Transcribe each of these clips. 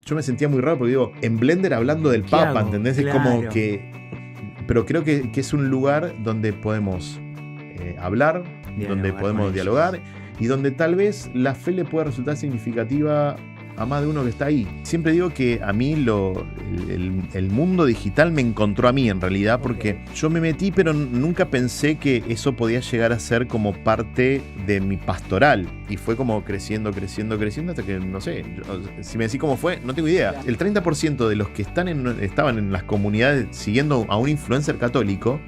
yo me sentía muy raro porque digo, en Blender hablando del ¿Qué Papa, hago? ¿entendés? Es Claro. como que... Pero creo que es un lugar donde podemos hablar, donde podemos dialogar y donde tal vez la fe le pueda resultar significativa a más de uno que está ahí. Siempre digo que a mí el mundo digital me encontró a mí en realidad, porque yo me metí pero nunca pensé que eso podía llegar a ser como parte de mi pastoral, y fue como creciendo hasta que, no sé, si me decís cómo fue, no tengo idea. El 30% de los que estaban en las comunidades siguiendo a un influencer católico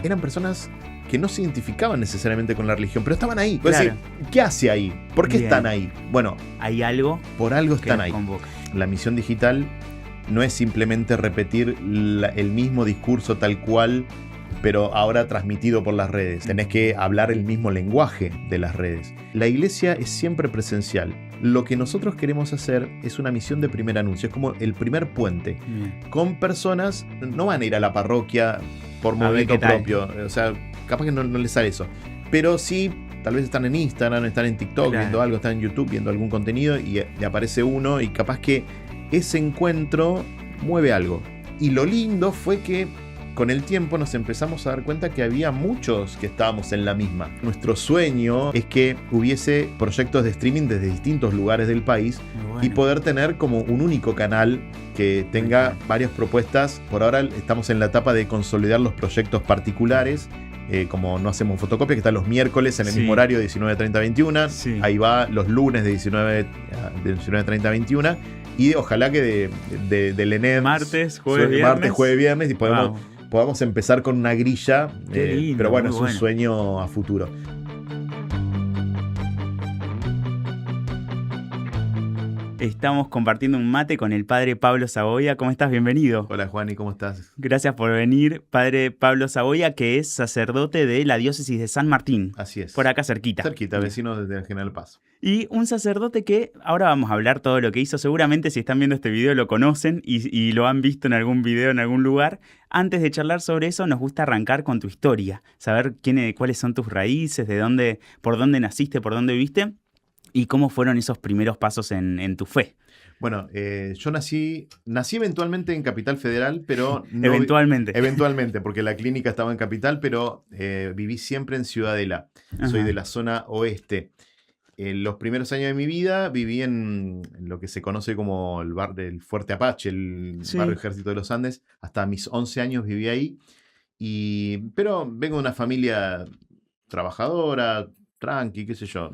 eran personas que no se identificaban necesariamente con la religión, pero estaban ahí. Claro. Decir, ¿qué hace ahí? ¿Por qué están ahí? Bueno, hay algo. Por algo están ahí. Convoca. La misión digital no es simplemente repetir el mismo discurso tal cual, pero ahora transmitido por las redes. Tenés que hablar el mismo lenguaje de las redes. La iglesia es siempre presencial. Lo que nosotros queremos hacer es una misión de primer anuncio. Es como el primer puente. Con personas, no van a ir a la parroquia por movimiento propio. O sea, capaz que no les sale eso. Pero sí, tal vez están en Instagram, están en TikTok, viendo algo, están en YouTube, viendo algún contenido y le aparece uno y capaz que ese encuentro mueve algo. Y lo lindo fue que con el tiempo nos empezamos a dar cuenta que había muchos que estábamos en la misma. Nuestro sueño es que hubiese proyectos de streaming desde distintos lugares del país y poder tener como un único canal que tenga varias propuestas. Por ahora estamos en la etapa de consolidar los proyectos particulares. Como no hacemos fotocopia, que están los miércoles en el mismo horario de 19:30-21. Ahí va los lunes de 19:30-21. Y ojalá que del ENED martes, jueves, viernes y podamos empezar con una grilla. Lindo, pero bueno, es un sueño a futuro. Estamos compartiendo un mate con el padre Pablo Saboya. ¿Cómo estás? Bienvenido. Hola, Juani, ¿cómo estás? Gracias por venir, padre Pablo Saboya, que es sacerdote de la diócesis de San Martín. Así es. Por acá cerquita. Vecino de General Paz. Y un sacerdote que, ahora vamos a hablar todo lo que hizo. Seguramente si están viendo este video lo conocen y lo han visto en algún video en algún lugar. Antes de charlar sobre eso, nos gusta arrancar con tu historia. Saber cuáles son tus raíces, por dónde naciste, por dónde viviste. ¿Y cómo fueron esos primeros pasos en tu fe? Bueno, yo nací eventualmente en Capital Federal, pero... No, eventualmente, porque la clínica estaba en Capital, pero viví siempre en Ciudadela. Soy de la zona oeste. Los primeros años de mi vida viví en lo que se conoce como el Fuerte Apache, el barrio Ejército de los Andes. Hasta mis 11 años viví ahí. Pero vengo de una familia trabajadora, tranqui, qué sé yo.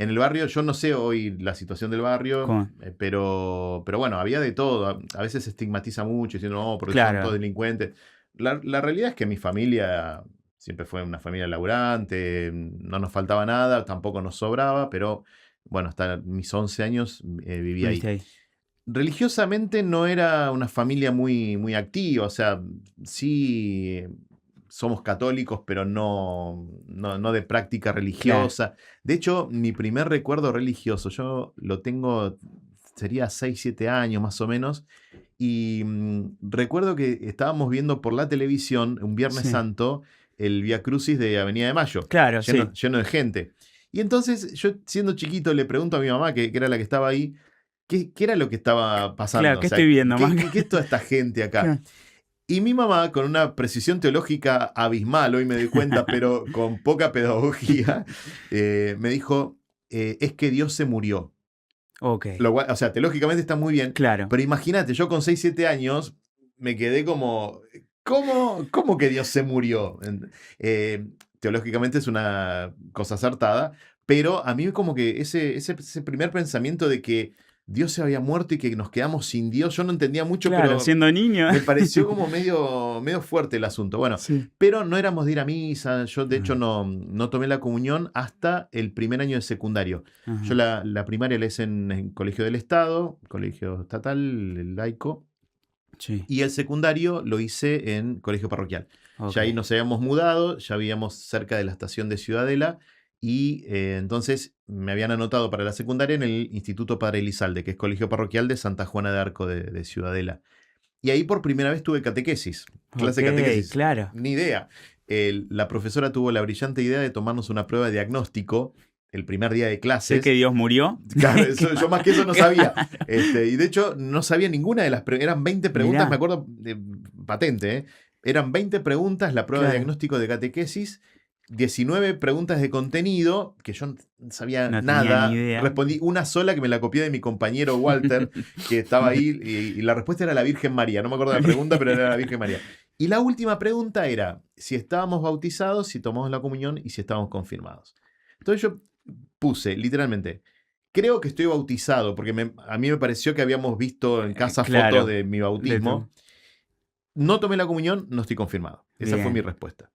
En el barrio, yo no sé hoy la situación del barrio, pero bueno, había de todo. A veces se estigmatiza mucho diciendo, no, porque son todos delincuentes. La realidad es que mi familia siempre fue una familia laburante, no nos faltaba nada, tampoco nos sobraba, pero bueno, hasta mis 11 años viví ahí. Religiosamente no era una familia muy, muy activa, o sea, sí... Somos católicos, pero no de práctica religiosa. De hecho, mi primer recuerdo religioso, yo lo tengo, sería 6, 7 años más o menos, y recuerdo que estábamos viendo por la televisión un Viernes Santo el Vía Crucis de Avenida de Mayo, lleno de gente. Y entonces yo, siendo chiquito, le pregunto a mi mamá, que era la que estaba ahí, ¿qué era lo que estaba pasando? Claro, ¿qué estoy viendo? ¿Qué es toda esta gente acá? Y mi mamá, con una precisión teológica abismal, hoy me doy cuenta, pero con poca pedagogía, me dijo, es que Dios se murió. Lo cual, o sea, teológicamente está muy bien. Pero imagínate, yo con 6, 7 años me quedé como, ¿cómo que Dios se murió? Teológicamente es una cosa acertada, pero a mí como que ese primer pensamiento de que Dios se había muerto y que nos quedamos sin Dios, yo no entendía mucho, pero siendo niño. Me pareció como medio fuerte el asunto. Bueno, pero no éramos de ir a misa. Yo, de hecho, no tomé la comunión hasta el primer año de secundario. Yo la primaria la hice en Colegio del Estado, colegio estatal, el laico. Y el secundario lo hice en colegio parroquial. Ya ahí nos habíamos mudado, ya vivíamos cerca de la estación de Ciudadela. Y entonces me habían anotado para la secundaria en el Instituto Padre Elizalde, que es colegio parroquial de Santa Juana de Arco de Ciudadela. Y ahí por primera vez tuve catequesis, clase de catequesis. Claro. Ni idea. La profesora tuvo la brillante idea de tomarnos una prueba de diagnóstico el primer día de clases. ¿Sé que Dios murió? Claro, yo más que eso no sabía. Y de hecho, no sabía ninguna de las preguntas. Eran 20 preguntas, mirá. Me acuerdo, patente, Eran 20 preguntas, la prueba de diagnóstico de catequesis, 19 preguntas de contenido, que yo no sabía nada. Respondí una sola que me la copié de mi compañero Walter, que estaba ahí, y la respuesta era la Virgen María. No me acuerdo de la pregunta, pero era la Virgen María. Y la última pregunta era si estábamos bautizados, si tomamos la comunión y si estábamos confirmados. Entonces yo puse, literalmente, creo que estoy bautizado, porque a mí me pareció que habíamos visto en casa fotos de mi bautismo. No tomé la comunión, no estoy confirmado. Esa fue mi respuesta.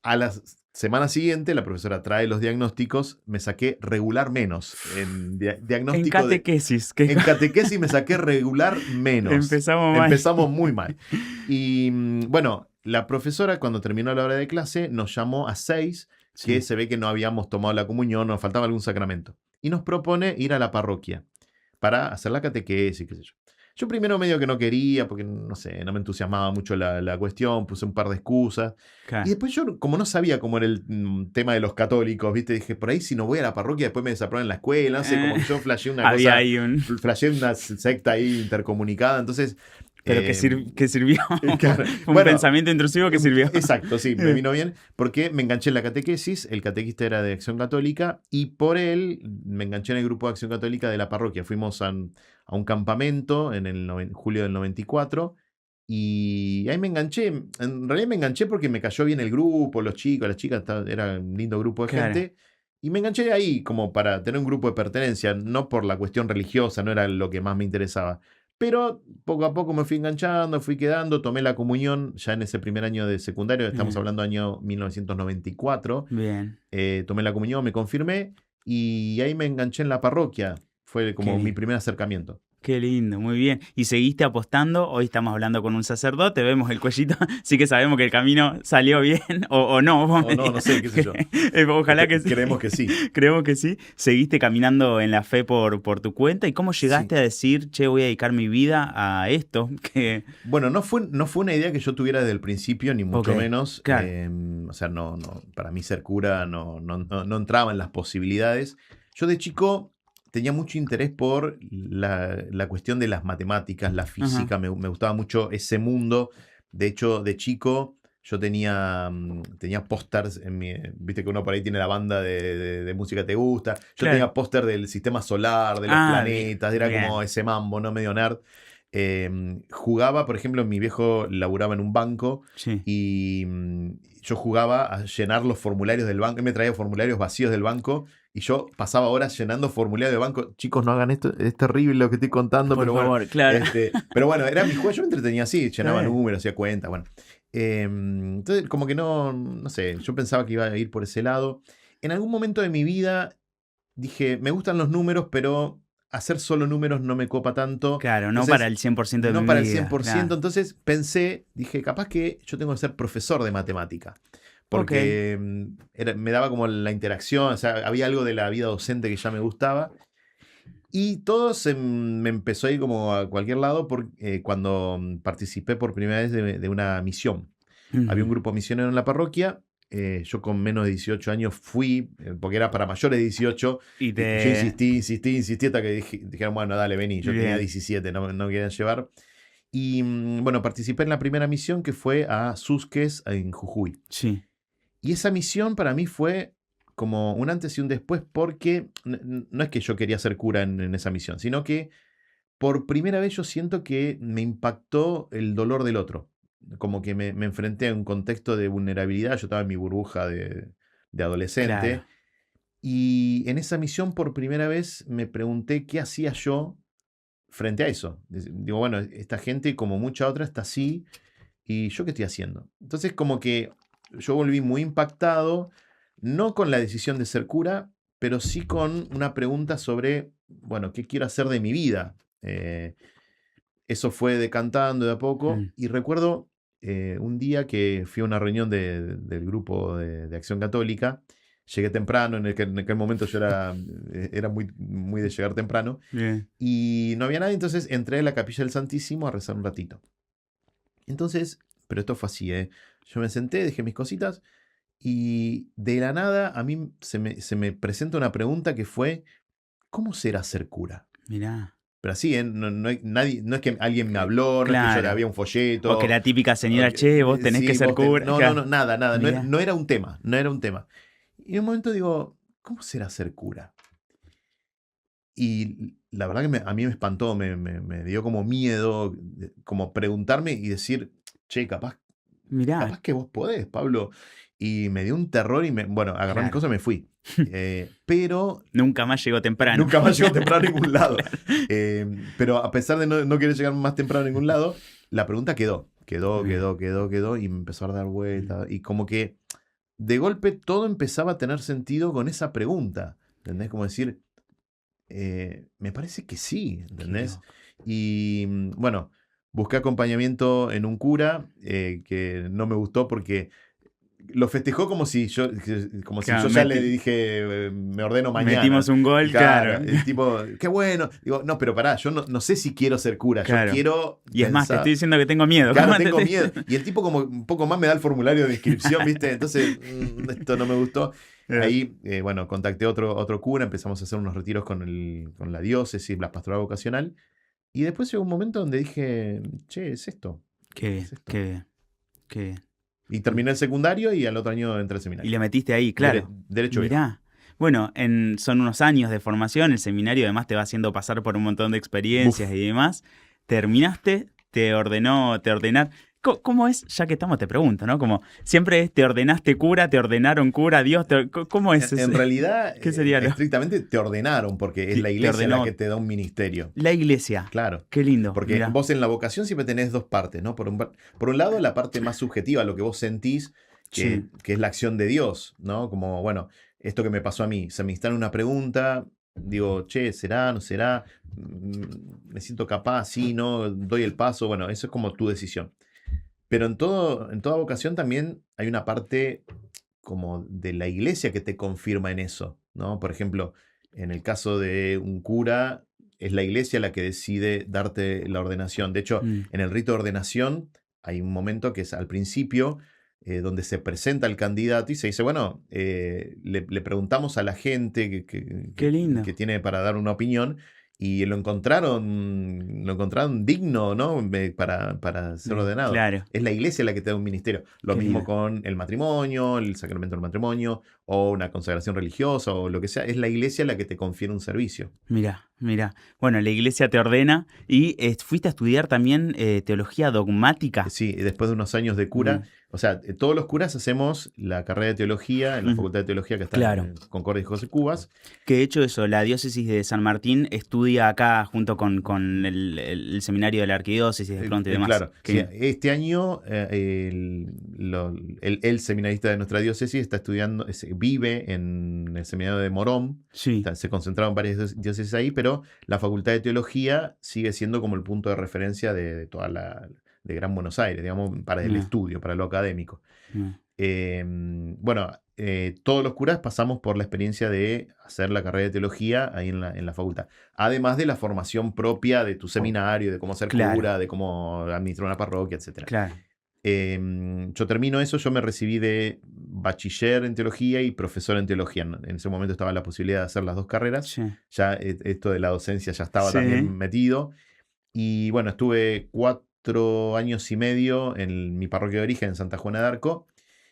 A la semana siguiente, la profesora trae los diagnósticos, me saqué regular menos. En diagnóstico en catequesis. En catequesis me saqué regular menos. Empezamos muy mal. Y bueno, la profesora cuando terminó la hora de clase nos llamó a 6, que se ve que no habíamos tomado la comunión, nos faltaba algún sacramento. Y nos propone ir a la parroquia para hacer la catequesis, qué sé yo. Yo primero medio que no quería, porque no sé, no me entusiasmaba mucho la cuestión, puse un par de excusas. Claro. Y después yo, como no sabía cómo era el tema de los católicos, ¿viste? Dije, por ahí si no voy a la parroquia, después me desaprueban en la escuela, no sé, como que yo flasheé una cosa. Flasheé una secta ahí intercomunicada, entonces... Pero que sirvió. Claro. Un pensamiento intrusivo que sirvió. Exacto, sí, me vino bien. Porque me enganché en la catequesis, el catequista era de Acción Católica, y por él me enganché en el grupo de Acción Católica de la parroquia. Fuimos a un campamento en julio del 94, y ahí me enganché. En realidad me enganché porque me cayó bien el grupo, los chicos, las chicas, era un lindo grupo de gente. Y me enganché ahí como para tener un grupo de pertenencia, no por la cuestión religiosa, no era lo que más me interesaba. Pero poco a poco me fui enganchando, fui quedando, tomé la comunión ya en ese primer año de secundario, estamos hablando año 1994. Bien. Tomé la comunión, me confirmé y ahí me enganché en la parroquia. Fue como mi primer acercamiento. Qué lindo, muy bien. ¿Y seguiste apostando? Hoy estamos hablando con un sacerdote, vemos el cuellito, sí que sabemos que el camino salió bien o no. O no sé, qué sé yo. Ojalá que sí. Creemos que sí. Creemos que sí. ¿Seguiste caminando en la fe por tu cuenta? ¿Y cómo llegaste a decir, che, voy a dedicar mi vida a esto? Bueno, no fue una idea que yo tuviera desde el principio, ni mucho menos. Claro. O sea, no, para mí ser cura no entraba en las posibilidades. Yo de chico... tenía mucho interés por la cuestión de las matemáticas, la física, me gustaba mucho ese mundo. De hecho, de chico yo tenía pósters, viste que uno por ahí tiene la banda de música que te gusta. Yo tenía póster del sistema solar, de los planetas, era como ese mambo, ¿no? Medio nerd. Jugaba, por ejemplo, mi viejo laburaba en un banco y yo jugaba a llenar los formularios del banco. Él me traía formularios vacíos del banco y yo pasaba horas llenando formularios de banco. Chicos, no hagan esto, es terrible lo que estoy contando. Por favor, bueno, claro. Pero bueno, era mi juego, yo me entretenía así, llenaba números, hacía cuentas, bueno. Entonces, como que no sé, yo pensaba que iba a ir por ese lado. En algún momento de mi vida dije, me gustan los números, pero hacer solo números no me copa tanto. Claro, no para el 100% de mi vida. No para el 100%. Claro. Entonces dije, capaz que yo tengo que ser profesor de matemática. Porque me daba como la interacción, o sea, había algo de la vida docente que ya me gustaba. Y todo me empezó a ir como a cualquier lado cuando participé por primera vez de una misión. Había un grupo misionero en la parroquia. Yo con menos de 18 años fui, porque era para mayores de 18, y yo insistí hasta que dijeron, bueno, dale, vení. Yo tenía 17, no querían llevar. Y bueno, participé en la primera misión que fue a Susques, en Jujuy. Sí. Y esa misión para mí fue como un antes y un después, porque no es que yo quería ser cura en esa misión, sino que por primera vez yo siento que me impactó el dolor del otro. Como que me enfrenté a un contexto de vulnerabilidad. Yo estaba en mi burbuja de adolescente. Claro. Y en esa misión por primera vez me pregunté qué hacía yo frente a eso. Digo, bueno, esta gente como mucha otra está así. ¿Y yo qué estoy haciendo? Entonces como que yo volví muy impactado, no con la decisión de ser cura, pero sí con una pregunta sobre, bueno, ¿qué quiero hacer de mi vida? Eso fue decantando de a poco. Y recuerdo un día que fui a una reunión del grupo de Acción Católica. Llegué temprano, en aquel momento yo era muy, muy de llegar temprano. Bien. Y no había nadie, entonces entré a la Capilla del Santísimo a rezar un ratito. Entonces, pero esto fue así, yo me senté, dejé mis cositas Y de la nada a mí se me presenta una pregunta que fue, ¿cómo será ser cura? Mirá. Pero así, no es que alguien me habló, no es que yo había un folleto. O que la típica señora, che, vos tenés que ser cura. No, nada. No era un tema, no era un tema. Y en un momento digo, ¿cómo será ser cura? Y la verdad que a mí me espantó, me dio como miedo, como preguntarme y decir, che, capaz que vos podés, Pablo. Y me dio un terror y agarré mis cosas y me fui. Pero... Nunca más llegó temprano. Nunca más llegó temprano a ningún lado. Pero a pesar de no querer llegar más temprano a ningún lado, la pregunta quedó y me empezó a dar vueltas. Y como que de golpe todo empezaba a tener sentido con esa pregunta. ¿Entendés? Como decir, me parece que sí, ¿entendés? Y bueno, busqué acompañamiento en un cura que no me gustó porque lo festejó como si yo ya le dije, me ordeno mañana. Metimos un gol, claro. El tipo, qué bueno. Digo, no, pero pará, yo no sé si quiero ser cura, yo quiero... Y es más, te estoy diciendo que tengo miedo. Claro, tengo miedo. Y el tipo como un poco más me da el formulario de inscripción, ¿viste? Entonces, esto no me gustó. Ahí, contacté a otro cura, empezamos a hacer unos retiros con la diócesis, la pastoral vocacional. Y después llegó un momento donde dije, che, es esto. Qué bien. Y terminé el secundario y al otro año entré al seminario. Y le metiste ahí, claro. Derecho. Mirá. Bueno, son unos años de formación, el seminario además te va haciendo pasar por un montón de experiencias y demás. Terminaste, te ordenar. ¿Cómo es? Ya que estamos, te pregunto, ¿no? Como siempre te ordenaste cura, te ordenaron cura, Dios, ¿cómo es? En realidad, ¿qué sería estrictamente te ordenaron, porque es la iglesia la que te da un ministerio. La iglesia. Claro. Qué lindo. Porque vos en la vocación siempre tenés dos partes, ¿no? Por un lado, la parte más subjetiva, lo que vos sentís, que es la acción de Dios, ¿no? Como, bueno, esto que me pasó a mí, se me instala una pregunta, digo, che, ¿será? ¿No será? Me siento capaz, sí, no, doy el paso, bueno, eso es como tu decisión. Pero en toda vocación también hay una parte como de la iglesia que te confirma en eso, ¿no? Por ejemplo, en el caso de un cura, es la iglesia la que decide darte la ordenación. De hecho, en el rito de ordenación hay un momento que es al principio, donde se presenta el candidato y se dice, bueno, le preguntamos a la gente que tiene para dar una opinión. Y lo encontraron digno, ¿no? Para ser ordenado. Claro. Es la iglesia la que te da un ministerio. Lo mismo con el matrimonio, el sacramento del matrimonio, o una consagración religiosa, o lo que sea. Es la iglesia la que te confiere un servicio. Mira. Bueno, la iglesia te ordena y fuiste a estudiar también teología dogmática. Sí, después de unos años de cura. O sea, todos los curas hacemos la carrera de teología en la Facultad de Teología que está en Concordia y José Cubas. Que de hecho eso, la diócesis de San Martín estudia acá junto con el seminario de la arquidiócesis de pronto y demás. Claro, sí, este año el seminarista de nuestra diócesis está estudiando, vive en el seminario de Morón. Sí. Se concentraron varias diócesis ahí, pero la Facultad de Teología sigue siendo como el punto de referencia de toda de Gran Buenos Aires, digamos, para el estudio, para lo académico. Todos los curas pasamos por la experiencia de hacer la carrera de teología ahí en la facultad. Además de la formación propia de tu seminario, de cómo ser cura, de cómo administrar una parroquia, etc. Claro. Yo termino eso, yo me recibí de bachiller en teología y profesor en teología. En ese momento estaba la posibilidad de hacer las dos carreras. Sí. Ya esto de la docencia ya estaba también metido. Y bueno, estuve 4 años y medio en mi parroquia de origen, en Santa Juana de Arco.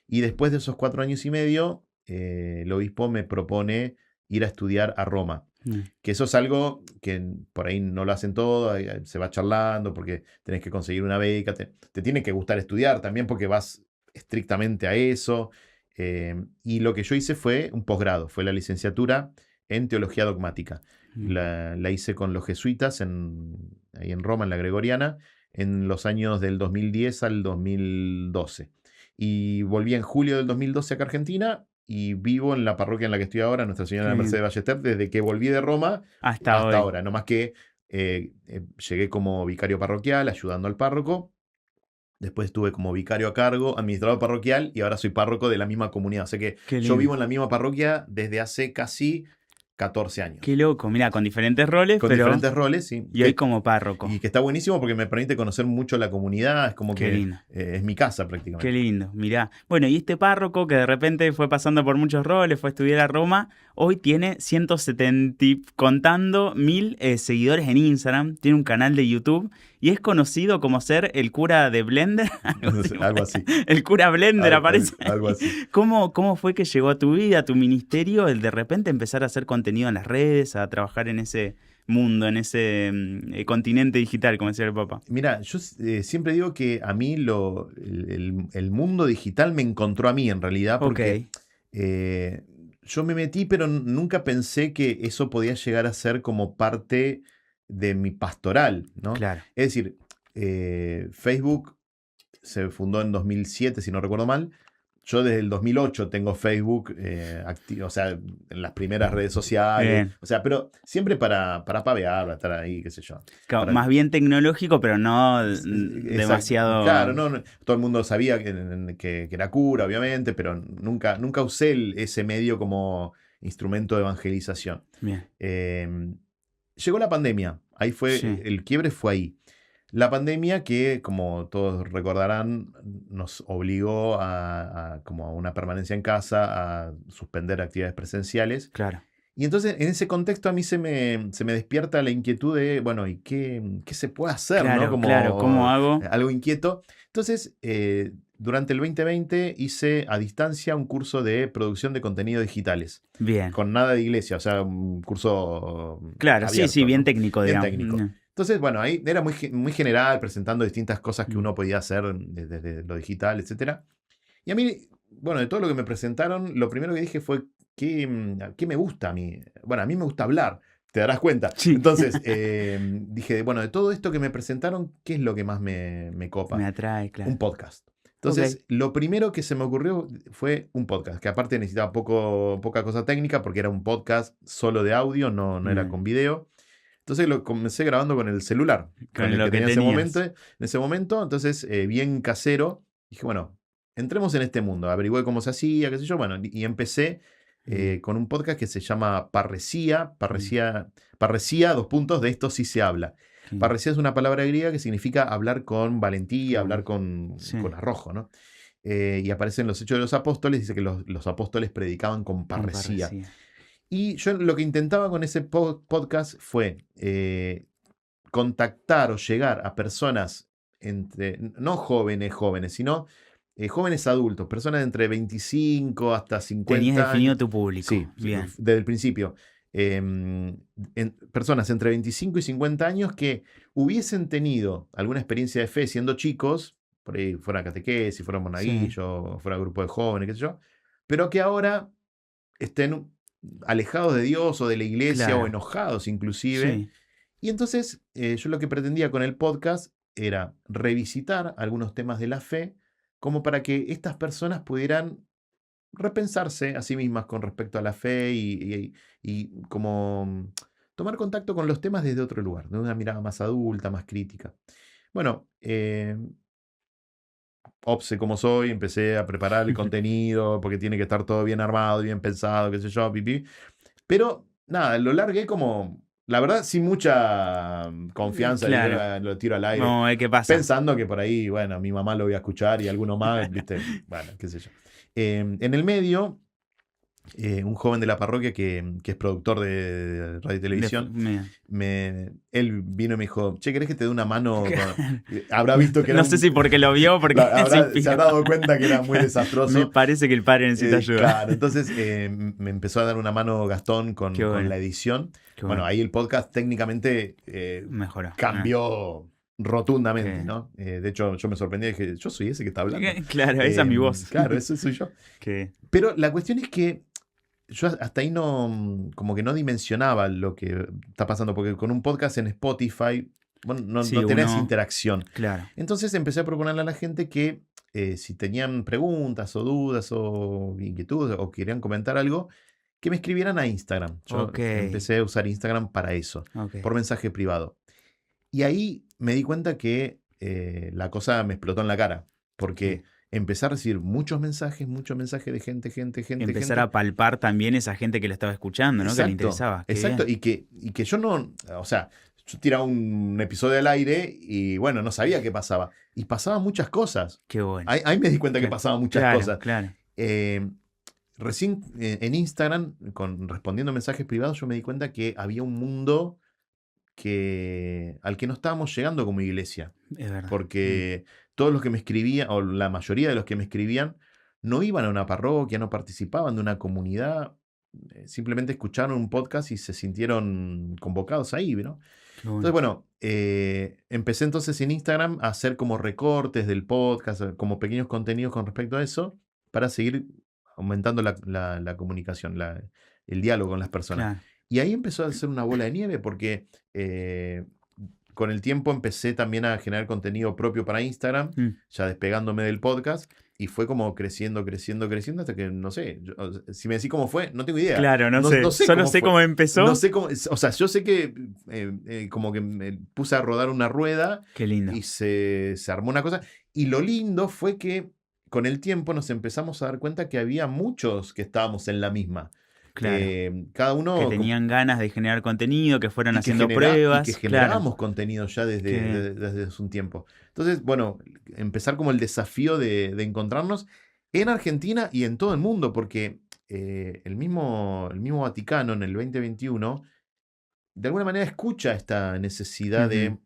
Y después de esos 4 años y medio, el obispo me propone ir a estudiar a Roma. Que eso es algo que por ahí no lo hacen todo, se va charlando porque tenés que conseguir una beca, te tiene que gustar estudiar también porque vas estrictamente a eso. Y lo que yo hice fue un posgrado, fue la licenciatura en teología dogmática. La hice con los jesuitas ahí en Roma, en la Gregoriana, en los años del 2010 al 2012. Y volví en julio del 2012 acá a Argentina y vivo en la parroquia en la que estoy ahora, Nuestra Señora de la Merced de Ballester, desde que volví de Roma hasta ahora. No más que llegué como vicario parroquial, ayudando al párroco. Después estuve como vicario a cargo, administrador parroquial, y ahora soy párroco de la misma comunidad. O sea que yo vivo en la misma parroquia desde hace casi 14 años. Qué loco, mira, con diferentes roles, con diferentes roles, sí. Y hoy como párroco. Y que está buenísimo porque me permite conocer mucho la comunidad, es como Qué que lindo. Es mi casa prácticamente. Qué lindo, mirá. Bueno, y este párroco que de repente fue pasando por muchos roles, fue a estudiar a Roma, hoy tiene 170.000 seguidores en Instagram, tiene un canal de YouTube y es conocido como ser el cura de Blender. Algo así. El cura Blender aparece. Algo así. ¿Cómo fue que llegó a tu vida, a tu ministerio, el de repente empezar a hacer contenido en las redes, a trabajar en ese mundo, en ese continente digital, como decía el Papa? Mira, yo siempre digo que a mí el mundo digital me encontró a mí en realidad, porque yo me metí, pero nunca pensé que eso podía llegar a ser como parte de mi pastoral, ¿no? Claro. Es decir, Facebook se fundó en 2007, si no recuerdo mal. Yo desde el 2008 tengo Facebook activo, o sea, en las primeras redes sociales. Bien. O sea, pero siempre para pavear, para estar ahí, qué sé yo. Claro, más bien tecnológico, pero no demasiado... Claro, no, todo el mundo sabía que era cura, obviamente, pero nunca usé ese medio como instrumento de evangelización. Bien. Llegó la pandemia, ahí fue, sí. El quiebre fue ahí. La pandemia que, como todos recordarán, nos obligó como a una permanencia en casa, a suspender actividades presenciales. Claro. Y entonces, en ese contexto, a mí se me despierta la inquietud de, bueno, ¿y qué se puede hacer? Claro, ¿no? ¿cómo hago? Algo inquieto. Entonces, durante el 2020 hice a distancia un curso de producción de contenidos digitales. Bien. Con nada de iglesia, o sea, un curso claro, abierto, sí, bien ¿no? técnico, bien digamos. técnico. Entonces, bueno, ahí era muy general, presentando distintas cosas que uno podía hacer desde lo digital, etc. Y a mí, bueno, de todo lo que me presentaron, lo primero que dije fue, ¿qué me gusta a mí? Bueno, a mí me gusta hablar, te darás cuenta. Sí. Entonces, dije, bueno, de todo esto que me presentaron, ¿qué es lo que más me copa? Me atrae, claro. Un podcast. Entonces, lo primero que se me ocurrió fue un podcast, que aparte necesitaba poca cosa técnica, porque era un podcast solo de audio, no era con video. Entonces lo comencé grabando con el celular, con el que tenía en ese momento. Entonces, bien casero, dije, bueno, entremos en este mundo. Averigüé cómo se hacía, qué sé yo. Bueno, y empecé con un podcast que se llama Parresía. Parresía, de esto sí se habla. Parresía es una palabra griega que significa hablar con valentía, hablar con arrojo, ¿no? Y aparece en los Hechos de los Apóstoles, dice que los apóstoles predicaban con parresía. Y yo lo que intentaba con ese podcast fue contactar o llegar a personas no jóvenes, sino jóvenes adultos, personas de entre 25 hasta 50 Tenías definido tu público. Sí, bien. Desde el principio. Personas entre 25 y 50 años que hubiesen tenido alguna experiencia de fe siendo chicos, por ahí fuera catequesis, fuera monaguillo, fuera grupo de jóvenes, qué sé yo, pero que ahora estén alejados de Dios o de la iglesia, o enojados inclusive. Sí. Y entonces yo lo que pretendía con el podcast era revisitar algunos temas de la fe como para que estas personas pudieran repensarse a sí mismas con respecto a la fe y como tomar contacto con los temas desde otro lugar, de una mirada más adulta, más crítica. Bueno, obse como soy, empecé a preparar el contenido porque tiene que estar todo bien armado, bien pensado, qué sé yo, pipí. Pero nada, lo largué como, la verdad, sin mucha confianza, lo tiro al aire. No, ¿qué pasa? Pensando que por ahí, bueno, mi mamá lo voy a escuchar y alguno más, ¿viste? Bueno, qué sé yo. En el medio, un joven de la parroquia que es productor de radio y televisión, él vino y me dijo, che, ¿querés que te dé una mano? Habrá visto que era no sé si porque lo vio, porque se ha dado cuenta que era muy desastroso. Me parece que el padre necesita ayuda. Claro, entonces me empezó a dar una mano Gastón con la edición. Bueno, ahí el podcast técnicamente mejoró. Cambió rotundamente, ¿no? De hecho, yo me sorprendí y dije, yo soy ese que está hablando. Claro, esa es mi voz. Claro, ese soy yo. Pero la cuestión es que yo hasta ahí como que no dimensionaba lo que está pasando, porque con un podcast en Spotify, bueno, no tenés interacción. Claro. Entonces empecé a proponerle a la gente que si tenían preguntas o dudas o inquietudes o querían comentar algo, que me escribieran a Instagram. Yo empecé a usar Instagram para eso, por mensaje privado. Y ahí me di cuenta que la cosa me explotó en la cara, porque empecé a recibir muchos mensajes de gente. Empezar a palpar también esa gente que lo estaba escuchando, ¿no? Exacto, que le interesaba. Exacto, y que yo no, o sea, yo tiraba un episodio al aire y bueno, no sabía qué pasaba. Y pasaban muchas cosas. Qué bueno. Ahí me di cuenta que pasaban muchas cosas. Claro. Recién en Instagram, respondiendo mensajes privados, yo me di cuenta que había un mundo al que no estábamos llegando como iglesia. Es verdad. Porque todos los que me escribían, o la mayoría de los que me escribían, no iban a una parroquia, no participaban de una comunidad, simplemente escucharon un podcast y se sintieron convocados ahí, ¿no? Entonces, bueno, empecé entonces en Instagram a hacer como recortes del podcast, como pequeños contenidos con respecto a eso, para seguir aumentando la comunicación, el diálogo con las personas. Claro. Y ahí empezó a ser una bola de nieve porque con el tiempo empecé también a generar contenido propio para Instagram, ya despegándome del podcast, y fue como creciendo hasta que, no sé, si me decís cómo fue, no tengo idea. Claro, no sé. Solo sé cómo empezó. No sé cómo, o sea, yo sé que como que me puse a rodar una rueda. Qué lindo. Y se armó una cosa. Y lo lindo fue que con el tiempo nos empezamos a dar cuenta que había muchos que estábamos en la misma. Claro. Cada uno que tenían ganas de generar contenido, que fueran haciendo pruebas. Y que generábamos contenido ya desde hace un tiempo. Entonces, bueno, empezar como el desafío de encontrarnos en Argentina y en todo el mundo, porque el mismo Vaticano en el 2021 de alguna manera escucha esta necesidad de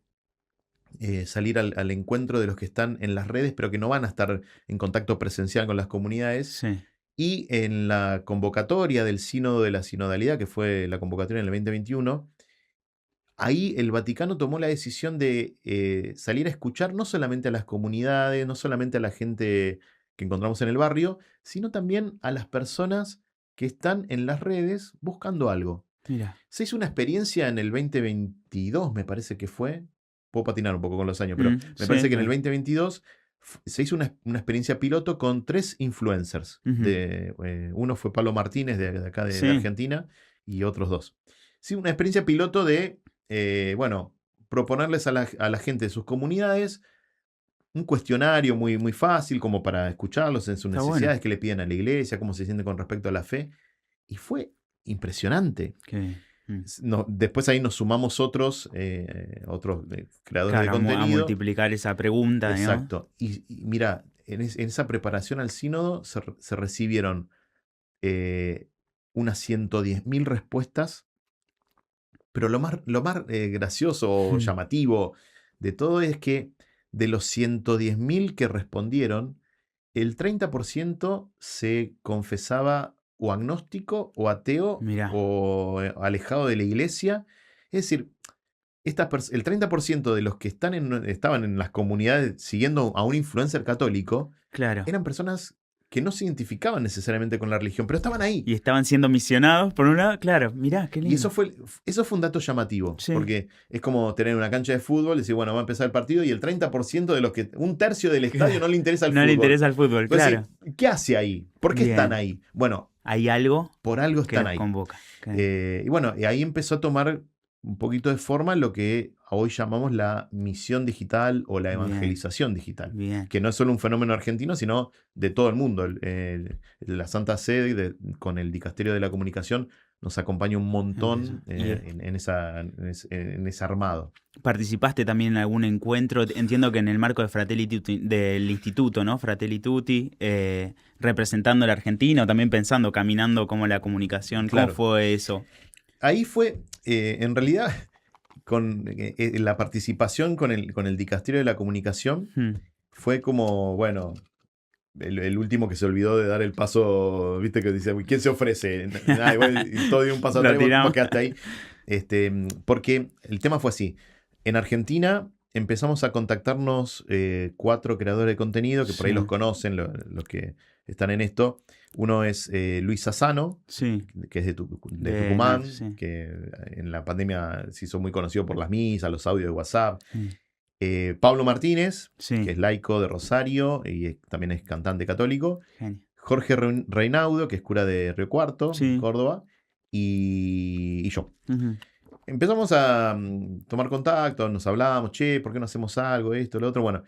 salir al encuentro de los que están en las redes, pero que no van a estar en contacto presencial con las comunidades. Sí. Y en la convocatoria del Sínodo de la Sinodalidad, que fue la convocatoria en el 2021, ahí el Vaticano tomó la decisión de salir a escuchar no solamente a las comunidades, no solamente a la gente que encontramos en el barrio, sino también a las personas que están en las redes buscando algo. Mira. Se hizo una experiencia en el 2022, me parece que fue. Puedo patinar un poco con los años, pero me parece que en el 2022 se hizo una experiencia piloto con 3 influencers. Uno fue Pablo Martínez, de acá de Argentina, y otros 2. Sí, una experiencia piloto de, proponerles a la gente de sus comunidades un cuestionario muy, muy fácil como para escucharlos en sus necesidades, que le piden a la iglesia, cómo se sienten con respecto a la fe. Y fue impresionante. Después ahí nos sumamos otros creadores de contenido. A multiplicar esa pregunta. Exacto. ¿No? Y mira, en esa preparación al sínodo se recibieron unas 110.000 respuestas, pero lo más gracioso o llamativo de todo es que de los 110.000 que respondieron, el 30% se confesaba o agnóstico, o ateo, o alejado de la iglesia. Es decir, el 30% de los que estaban en las comunidades siguiendo a un influencer católico eran personas que no se identificaban necesariamente con la religión, pero estaban ahí. Y estaban siendo misionados por un lado, mirá, qué lindo. Y eso fue un dato llamativo, porque es como tener una cancha de fútbol, decir, bueno, va a empezar el partido, y el 30% de los que, un tercio del estadio no le interesa el fútbol. No le interesa el fútbol, claro. Decir, ¿qué hace ahí? ¿Por qué están ahí? Bueno, hay algo. Por algo están ahí. Convoca. Y bueno, y ahí empezó a tomar un poquito de forma lo que hoy llamamos la misión digital o la evangelización digital. Que no es solo un fenómeno argentino, sino de todo el mundo. La Santa Sede, con el Dicasterio de la Comunicación, nos acompaña un montón en ese armado. ¿Participaste también en algún encuentro? Entiendo que en el marco de Fratelli Tutti, del instituto, ¿no? Fratelli Tutti, representando a la Argentina, o también pensando, caminando como la comunicación. ¿Cómo fue eso? Ahí fue, en realidad, con la participación con el Dicasterio de la Comunicación, fue como, bueno, el último que se olvidó de dar el paso, viste, que dice, ¿quién se ofrece? Igual, todo dio un paso atrás, vos quedaste ahí. Porque el tema fue así. En Argentina empezamos a contactarnos 4 creadores de contenido, que por ahí los conocen, los que están en esto. Uno es Luis Sassano, que es de Tucumán, que en la pandemia se hizo muy conocido por las misas, los audios de WhatsApp. Pablo Martínez, que es laico de Rosario y también es cantante católico. Genio. Jorge Reinaudo, que es cura de Río Cuarto, Córdoba. Y yo. Empezamos a tomar contacto, nos hablábamos, ¿por qué no hacemos algo? Esto, lo otro. Bueno,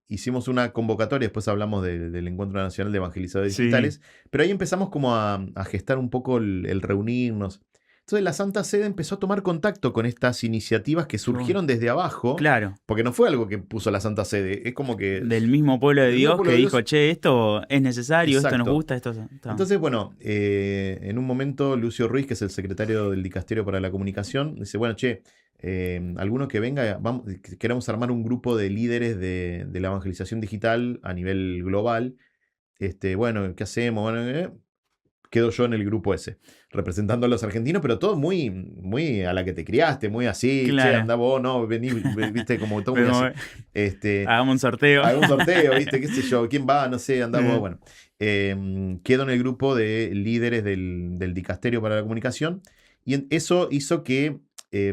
hicimos una convocatoria, después hablamos del Encuentro Nacional de Evangelizadores Sí. Digitales, pero ahí empezamos como a gestar un poco el reunirnos. Entonces la Santa Sede empezó a tomar contacto con estas iniciativas que surgieron desde abajo, Claro. porque no fue algo que puso la Santa Sede, es como que... Del mismo pueblo de del mismo Dios pueblo que de dijo, Dios. che, esto es necesario, esto nos Exacto. gusta, esto... Entonces, bueno, en un momento Lucio Ruiz, que es el secretario del Dicasterio para la Comunicación, dice, bueno, che, alguno que venga, queremos armar un grupo de líderes de la evangelización digital a nivel global. Bueno, ¿qué hacemos? Bueno, quedo yo en el grupo ese, representando a los argentinos, pero todo muy, muy a la que te criaste, muy así, che, Claro. anda vos, no, vení, viste, como todo muy así. Hagamos un sorteo. Hagamos un sorteo, viste, qué sé yo, quién va, no sé, anda vos, bueno. Quedo en el grupo de líderes del Dicasterio para la Comunicación, y eso hizo que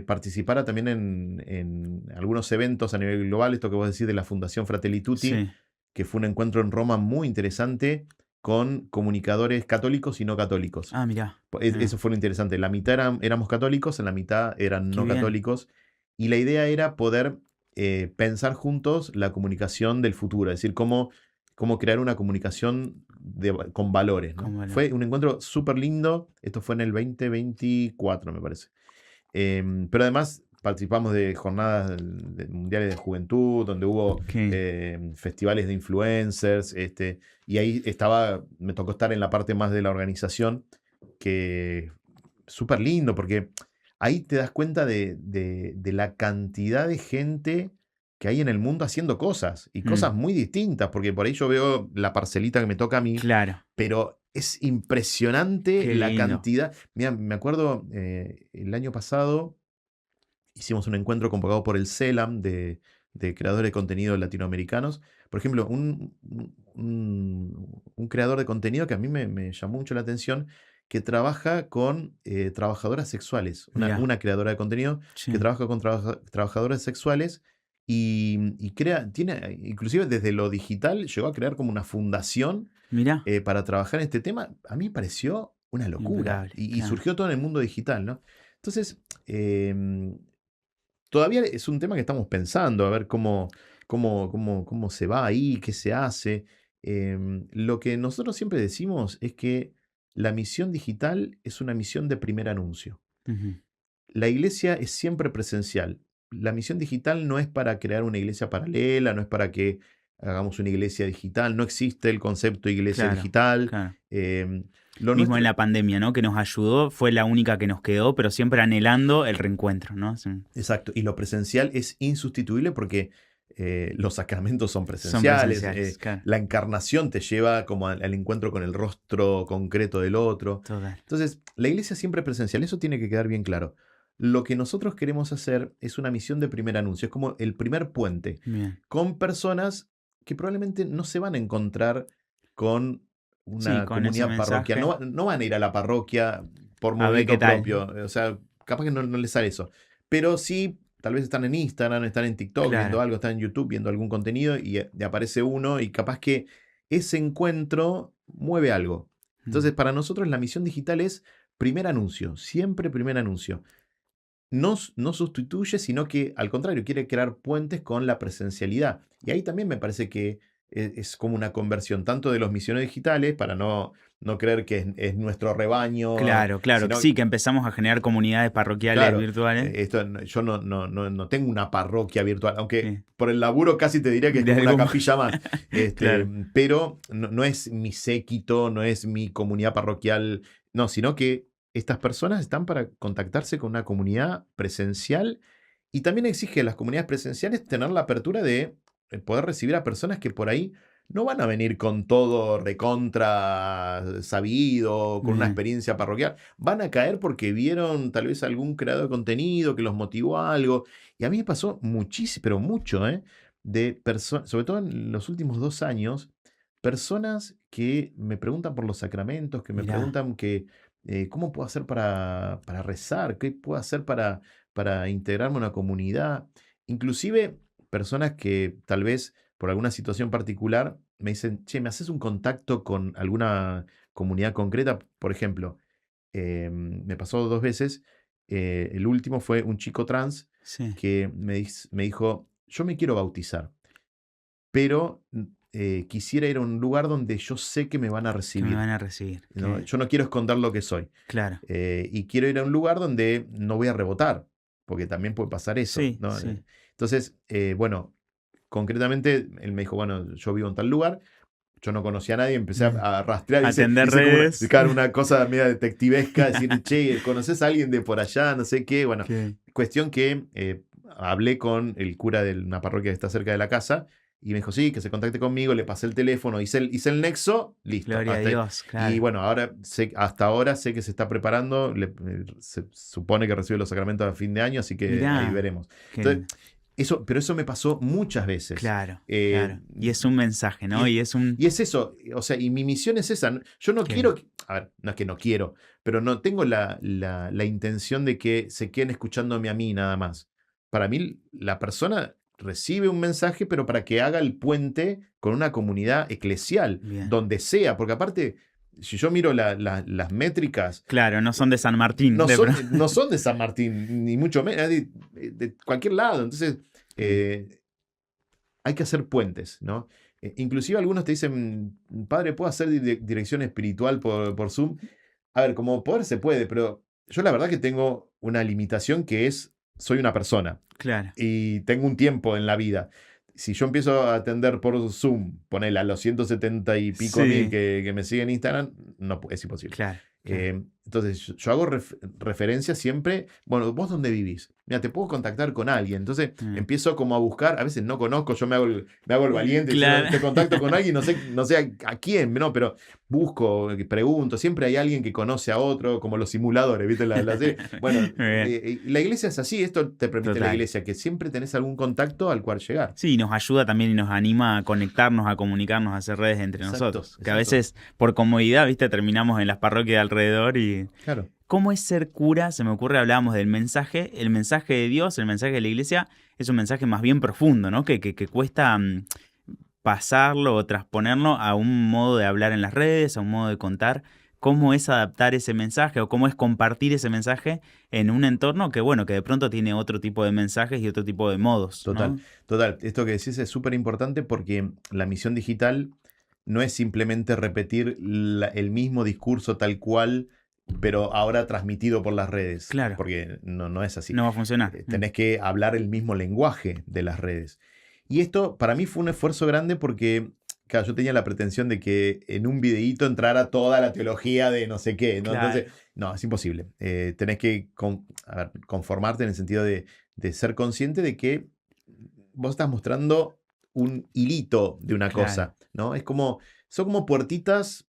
participara también en algunos eventos a nivel global, esto que vos decís de la Fundación Fratelli Tutti, Sí. que fue un encuentro en Roma muy interesante con comunicadores católicos y no católicos. Ah, mirá. Eso fue lo interesante. La mitad éramos católicos, en la mitad eran Qué no bien. católicos. Y la idea era poder pensar juntos la comunicación del futuro, es decir, cómo crear una comunicación con valores, ¿no? Con valores. Fue un encuentro súper lindo. Esto fue en el 2024, me parece. Pero además participamos de jornadas mundiales de juventud, donde hubo festivales de influencers, y ahí me tocó estar en la parte más de la organización, que súper lindo, porque ahí te das cuenta de la cantidad de gente que hay en el mundo haciendo cosas, y cosas muy distintas, porque por ahí yo veo la parcelita que me toca a mí, claro, pero es impresionante la cantidad. Mira, me acuerdo el año pasado hicimos un encuentro convocado por el CELAM de creadores de contenido latinoamericanos. Por ejemplo, un creador de contenido que a mí me llamó mucho la atención, que trabaja con trabajadoras sexuales. Una creadora de contenido que trabaja con trabajadoras sexuales y tiene, inclusive desde lo digital, llegó a crear como una fundación para trabajar en este tema. A mí me pareció una locura. Y surgió todo en el mundo digital, ¿no? Entonces, todavía es un tema que estamos pensando, a ver cómo se va ahí, qué se hace. Lo que nosotros siempre decimos es que la misión digital es una misión de primer anuncio. La iglesia es siempre presencial. La misión digital no es para crear una iglesia paralela, no es para que hagamos una iglesia digital, no existe el concepto de iglesia digital. Mismo en la pandemia, ¿no? Que nos ayudó, fue la única que nos quedó, pero siempre anhelando el reencuentro, ¿no? Sí. Exacto, y lo presencial es insustituible porque los sacramentos son presenciales, claro. La encarnación te lleva como al encuentro con el rostro concreto del otro. Total. Entonces, la iglesia siempre es presencial, eso tiene que quedar bien claro. Lo que nosotros queremos hacer es una misión de primer anuncio, es como el primer puente, con personas que probablemente no se van a encontrar con una comunidad parroquial, no van a ir a la parroquia por movimiento propio, o sea, capaz que no les sale eso, pero sí, tal vez están en Instagram, están en TikTok viendo algo, están en YouTube viendo algún contenido y aparece uno y capaz que ese encuentro mueve algo. Entonces, para nosotros la misión digital es primer anuncio, siempre primer anuncio. No sustituye, sino que al contrario, quiere crear puentes con la presencialidad. Y ahí también me parece que es como una conversión, tanto de los misioneros digitales, para no creer que es nuestro rebaño. Claro, sí, que empezamos a generar comunidades parroquiales virtuales. Yo no tengo una parroquia virtual, aunque por el laburo casi te diría que es como una capilla más. Pero no es mi séquito, no es mi comunidad parroquial, no, sino que estas personas están para contactarse con una comunidad presencial, y también exige a las comunidades presenciales tener la apertura de poder recibir a personas que por ahí no van a venir con todo recontra sabido, con una experiencia parroquial. Van a caer porque vieron tal vez algún creador de contenido que los motivó a algo. Y a mí me pasó muchísimo, pero mucho, de personas, sobre todo en los últimos 2 años, personas que me preguntan por los sacramentos, que me preguntan ¿cómo puedo hacer para rezar? ¿Qué puedo hacer para integrarme a una comunidad? Inclusive personas que tal vez por alguna situación particular me dicen, che, ¿me haces un contacto con alguna comunidad concreta? Por ejemplo, me pasó 2 veces. El último fue un chico trans que me dijo, yo me quiero bautizar. pero quisiera ir a un lugar donde yo sé que me van a recibir. Que me van a recibir. ¿No? Yo no quiero esconder lo que soy. Claro. Y quiero ir a un lugar donde no voy a rebotar, porque también puede pasar eso. Sí, ¿no? sí. Entonces, bueno, concretamente, él me dijo, bueno, yo vivo en tal lugar. Yo no conocía a nadie, empecé a rastrear. Atender redes. Una cosa media detectivesca, decir, che, ¿conoces a alguien de por allá? No sé qué. Bueno, cuestión que hablé con el cura de una parroquia que está cerca de la casa y me dijo, sí, que se contacte conmigo, le pasé el teléfono, hice el nexo, listo. Gloria a Dios, claro. Y bueno, hasta ahora sé que se está preparando, se supone que recibe los sacramentos a fin de año, así que Mirá, ahí veremos. Entonces, pero eso me pasó muchas veces. Claro. Y es un mensaje, ¿no? Y es eso, o sea, y mi misión es esa. Yo no quiero, a ver, no es que no quiero, pero no tengo la intención de que se queden escuchándome a mí nada más. Para mí, la persona recibe un mensaje, pero para que haga el puente con una comunidad eclesial, donde sea, porque aparte, si yo miro las métricas... Claro, no son de San Martín. No son de San Martín, ni mucho menos, de cualquier lado. Entonces, hay que hacer puentes, ¿no? Inclusive algunos te dicen, padre, ¿puedo hacer dirección espiritual por Zoom? A ver, como poder se puede, pero yo la verdad que tengo una limitación que es, soy una persona. Claro. Y tengo un tiempo en la vida. Si yo empiezo a atender por Zoom, ponele a los 170 y pico mil que me siguen en Instagram, no es imposible. Claro. Entonces, yo hago referencia siempre, bueno, ¿vos dónde vivís? Mira, te puedo contactar con alguien. Entonces, empiezo como a buscar, a veces no conozco, yo me hago el valiente, claro. Te contacto con alguien, no sé a quién, no, pero busco, pregunto, siempre hay alguien que conoce a otro, como los simuladores, ¿viste? La serie. Bueno, la iglesia es así, esto te permite la iglesia, que siempre tenés algún contacto al cual llegar. Sí, nos ayuda también y nos anima a conectarnos, a comunicarnos, a hacer redes entre nosotros. Que a veces, por comodidad, ¿viste? Terminamos en las parroquias de alrededor y... Claro. ¿Cómo es ser cura? Se me ocurre, hablábamos del mensaje. El mensaje de Dios, el mensaje de la iglesia, es un mensaje más bien profundo, ¿no? Que cuesta pasarlo o transponerlo a un modo de hablar en las redes, a un modo de contar. ¿Cómo es adaptar ese mensaje o cómo es compartir ese mensaje en un entorno que, bueno, que de pronto tiene otro tipo de mensajes y otro tipo de modos? Total, ¿no? Total. Esto que decís es súper importante porque la misión digital no es simplemente repetir el mismo discurso tal cual, pero ahora transmitido por las redes. Claro. Porque no es así. No va a funcionar. Tenés que hablar el mismo lenguaje de las redes. Y esto para mí fue un esfuerzo grande porque, claro, yo tenía la pretensión de que en un videíto entrara toda la teología de no sé qué, ¿no? Claro. Entonces, no, es imposible. Tenés que conformarte en el sentido de ser consciente de que vos estás mostrando un hilito de una cosa, ¿no? Son como puertitas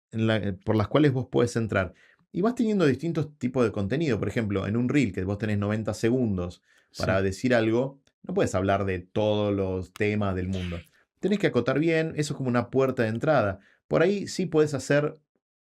por las cuales vos podés entrar. Y vas teniendo distintos tipos de contenido. Por ejemplo, en un reel que vos tenés 90 segundos para decir algo, no puedes hablar de todos los temas del mundo. Tenés que acotar bien, eso es como una puerta de entrada. Por ahí sí puedes hacer,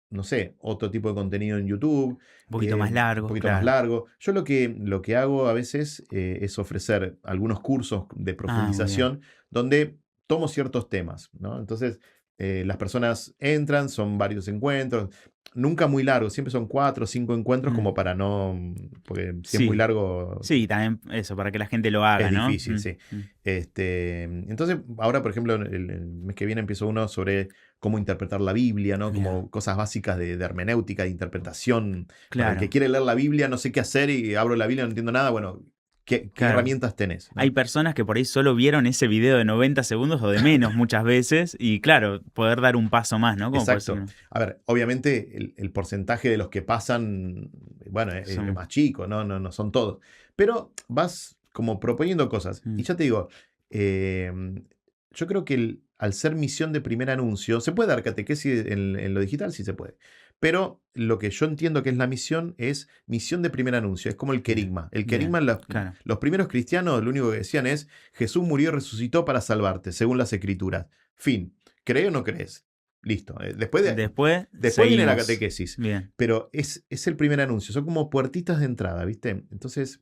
no sé, otro tipo de contenido en YouTube. Un poquito más largo. Un poquito más largo. Yo lo que hago a veces es ofrecer algunos cursos de profundización donde tomo ciertos temas, ¿no? Entonces, las personas entran, son varios encuentros, nunca muy largos, siempre son 4 o 5 encuentros como para no, porque si es muy largo... Sí, también eso, para que la gente lo haga, ¿no? Es difícil, sí. Entonces, ahora, por ejemplo, el mes que viene empiezo uno sobre cómo interpretar la Biblia, ¿no? Como cosas básicas de hermenéutica, de interpretación. Claro. Para el que quiere leer la Biblia, no sé qué hacer y abro la Biblia, no entiendo nada, bueno... ¿Qué herramientas tenés? ¿No? Hay personas que por ahí solo vieron ese video de 90 segundos o de menos muchas veces y claro, poder dar un paso más, ¿no? Como exacto. A ver, obviamente el porcentaje de los que pasan, bueno, es más chico, no son todos. Pero vas como proponiendo cosas. Y ya te digo, yo creo que al ser misión de primer anuncio, se puede dar catequesis en lo digital, sí se puede. Pero lo que yo entiendo que es la misión es misión de primer anuncio. Es como el querigma. El querigma, los primeros cristianos lo único que decían es Jesús murió y resucitó para salvarte, según las escrituras. Fin. ¿Crees o no crees? Listo. Después viene la catequesis. Bien. Pero es el primer anuncio. Son como puertitas de entrada, ¿viste? Entonces,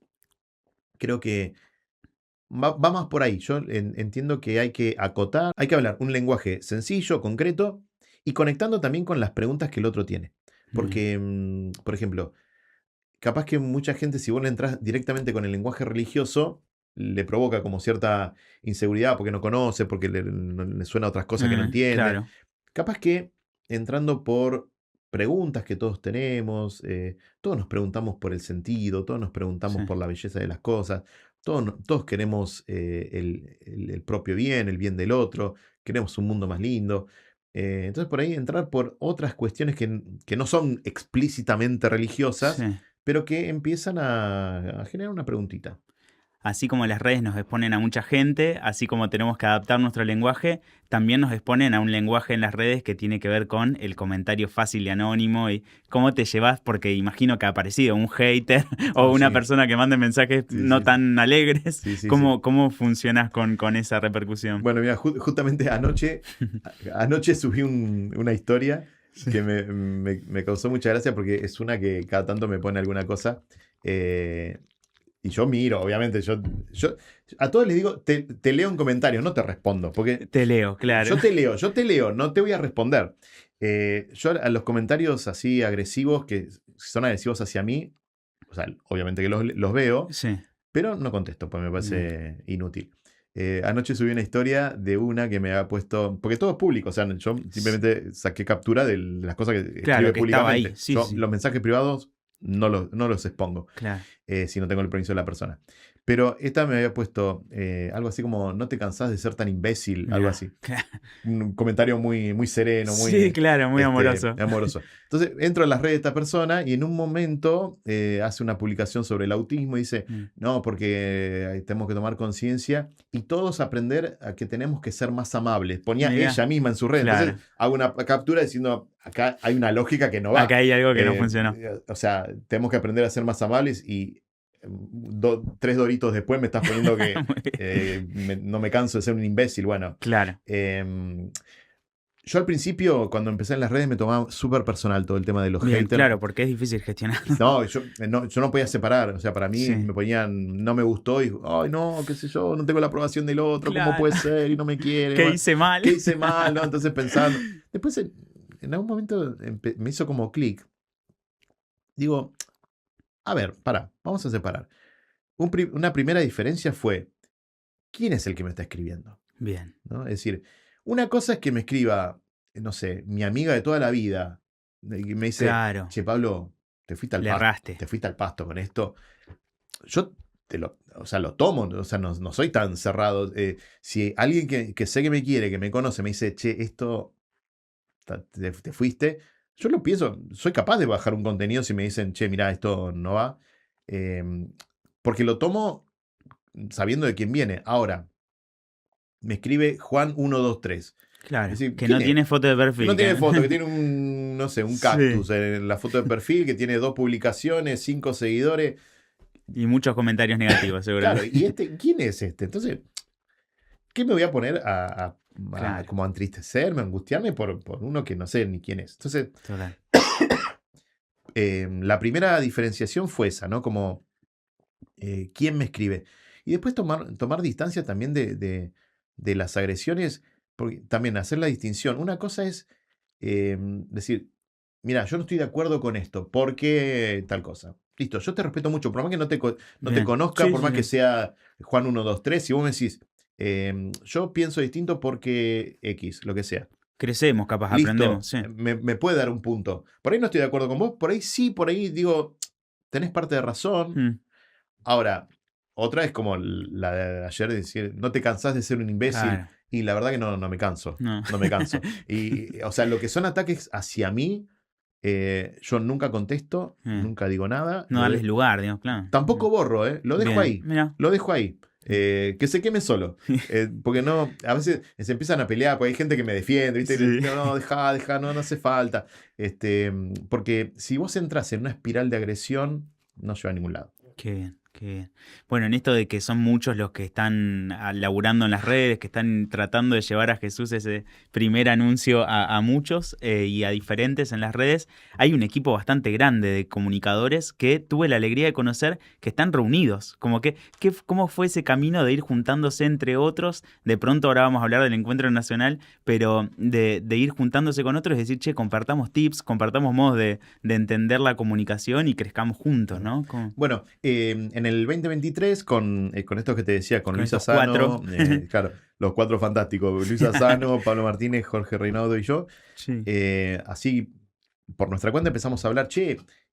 creo que va más por ahí. Yo entiendo que hay que acotar, hay que hablar un lenguaje sencillo, concreto, y conectando también con las preguntas que el otro tiene. Porque, por ejemplo, capaz que mucha gente, si vos le entras directamente con el lenguaje religioso, le provoca como cierta inseguridad porque no conoce, porque le suena a otras cosas que no entiende. Claro. Capaz que entrando por preguntas que todos tenemos, todos nos preguntamos por el sentido, todos nos preguntamos por la belleza de las cosas, todos queremos el propio bien, el bien del otro, queremos un mundo más lindo. Entonces por ahí entrar por otras cuestiones que no son explícitamente religiosas, Sí. pero que empiezan a generar una preguntita. Así como las redes nos exponen a mucha gente, así como tenemos que adaptar nuestro lenguaje, también nos exponen a un lenguaje en las redes que tiene que ver con el comentario fácil y anónimo y cómo te llevas, porque imagino que ha aparecido un hater o una persona que mande mensajes no tan alegres. ¿Cómo funcionas con esa repercusión? Bueno, mira, justamente anoche subí una historia que me causó mucha gracia porque es una que cada tanto me pone alguna cosa. Y yo miro, obviamente, yo a todos les digo, te leo en comentarios, no te respondo. Porque te leo, claro. Yo te leo, no te voy a responder. Yo a los comentarios así agresivos, que son agresivos hacia mí, o sea, obviamente que los veo, pero no contesto, pues me parece inútil. Anoche subí una historia de una que me había puesto, porque todo es público, o sea, yo simplemente saqué captura de las cosas que escribe públicamente. Los mensajes privados no los expongo, si no tengo el permiso de la persona. Pero esta me había puesto algo así como, no te cansás de ser tan imbécil, algo así. Un comentario muy, muy sereno, muy, muy amoroso. Entonces entro a las redes de esta persona y en un momento hace una publicación sobre el autismo y dice, no, porque tenemos que tomar conciencia y todos aprender a que tenemos que ser más amables. Ponía ella misma en su red. Entonces hago una captura diciendo, acá hay una lógica que no va. Acá hay algo que no funcionó. O sea, tenemos que aprender a ser más amables y 3 doritos después me estás poniendo que no me canso de ser un imbécil. Bueno, yo al principio, cuando empecé en las redes, me tomaba súper personal todo el tema de los haters. Claro, porque es difícil gestionar. No, yo no podía separar. O sea, para mí me ponían, no me gustó y, ay, no, qué sé yo, no tengo la aprobación del otro, ¿cómo puede ser? Y no me quiere. ¿Qué hice mal? ¿Qué hice mal? ¿No? Entonces pensando. Después, en algún momento me hizo como clic. Digo, a ver, vamos a separar. Una primera diferencia fue, ¿quién es el que me está escribiendo? Bien. ¿No? Es decir, una cosa es que me escriba, no sé, mi amiga de toda la vida, y me dice, che, Pablo, te fuiste al pasto con esto. Yo lo tomo, o sea, no soy tan cerrado. Si alguien que sé que me quiere, que me conoce, me dice, che, esto, te fuiste, yo lo pienso, soy capaz de bajar un contenido si me dicen, che, mirá, esto no va. Porque lo tomo sabiendo de quién viene. Ahora, me escribe Juan123. Claro, decir, que no tiene foto de perfil. No tiene foto, que tiene un cactus en la foto de perfil, que tiene 2 publicaciones, 5 seguidores. Y muchos comentarios negativos, seguramente. Claro, ¿y quién es este? Entonces, ¿qué me voy a poner como a entristecerme, a angustiarme por uno que no sé ni quién es? Entonces, la primera diferenciación fue esa, ¿no? Como, ¿quién me escribe? Y después tomar distancia también de las agresiones, porque también hacer la distinción. Una cosa es decir, mira, yo no estoy de acuerdo con esto, ¿por qué tal cosa? Listo, yo te respeto mucho, por más que no te conozca, por más que sea Juan123, si vos me decís, yo pienso distinto porque X, lo que sea. Crecemos, capaz, listo, aprendemos. Me puede dar un punto. Por ahí no estoy de acuerdo con vos, por ahí sí, por ahí digo, tenés parte de razón. Ahora, otra es como la de ayer, de decir, no te cansás de ser un imbécil. Claro. Y la verdad que no me canso. No me canso. Y, o sea, lo que son ataques hacia mí, yo nunca contesto, nunca digo nada. No darles lugar, digamos, claro. Tampoco borro, lo dejo ahí. Mirá. Lo dejo ahí. Que se queme solo. Porque no, a veces se empiezan a pelear, porque hay gente que me defiende, ¿viste? No, deja, no hace falta. Porque si vos entras en una espiral de agresión, no lleva a ningún lado. Qué bien. Bueno, en esto de que son muchos los que están laburando en las redes, que están tratando de llevar a Jesús ese primer anuncio a muchos y a diferentes en las redes, hay un equipo bastante grande de comunicadores que tuve la alegría de conocer que están reunidos. Como ¿cómo fue ese camino de ir juntándose entre otros? De pronto ahora vamos a hablar del encuentro nacional, pero de ir juntándose con otros, es decir, che, compartamos tips, compartamos modos de entender la comunicación y crezcamos juntos, ¿no? Bueno, en en el 2023, con esto que te decía, con Luis Asano, claro, los 4 fantásticos, Luis Asano, Pablo Martínez, Jorge Reinaudo y yo, Sí. así por nuestra cuenta empezamos a hablar,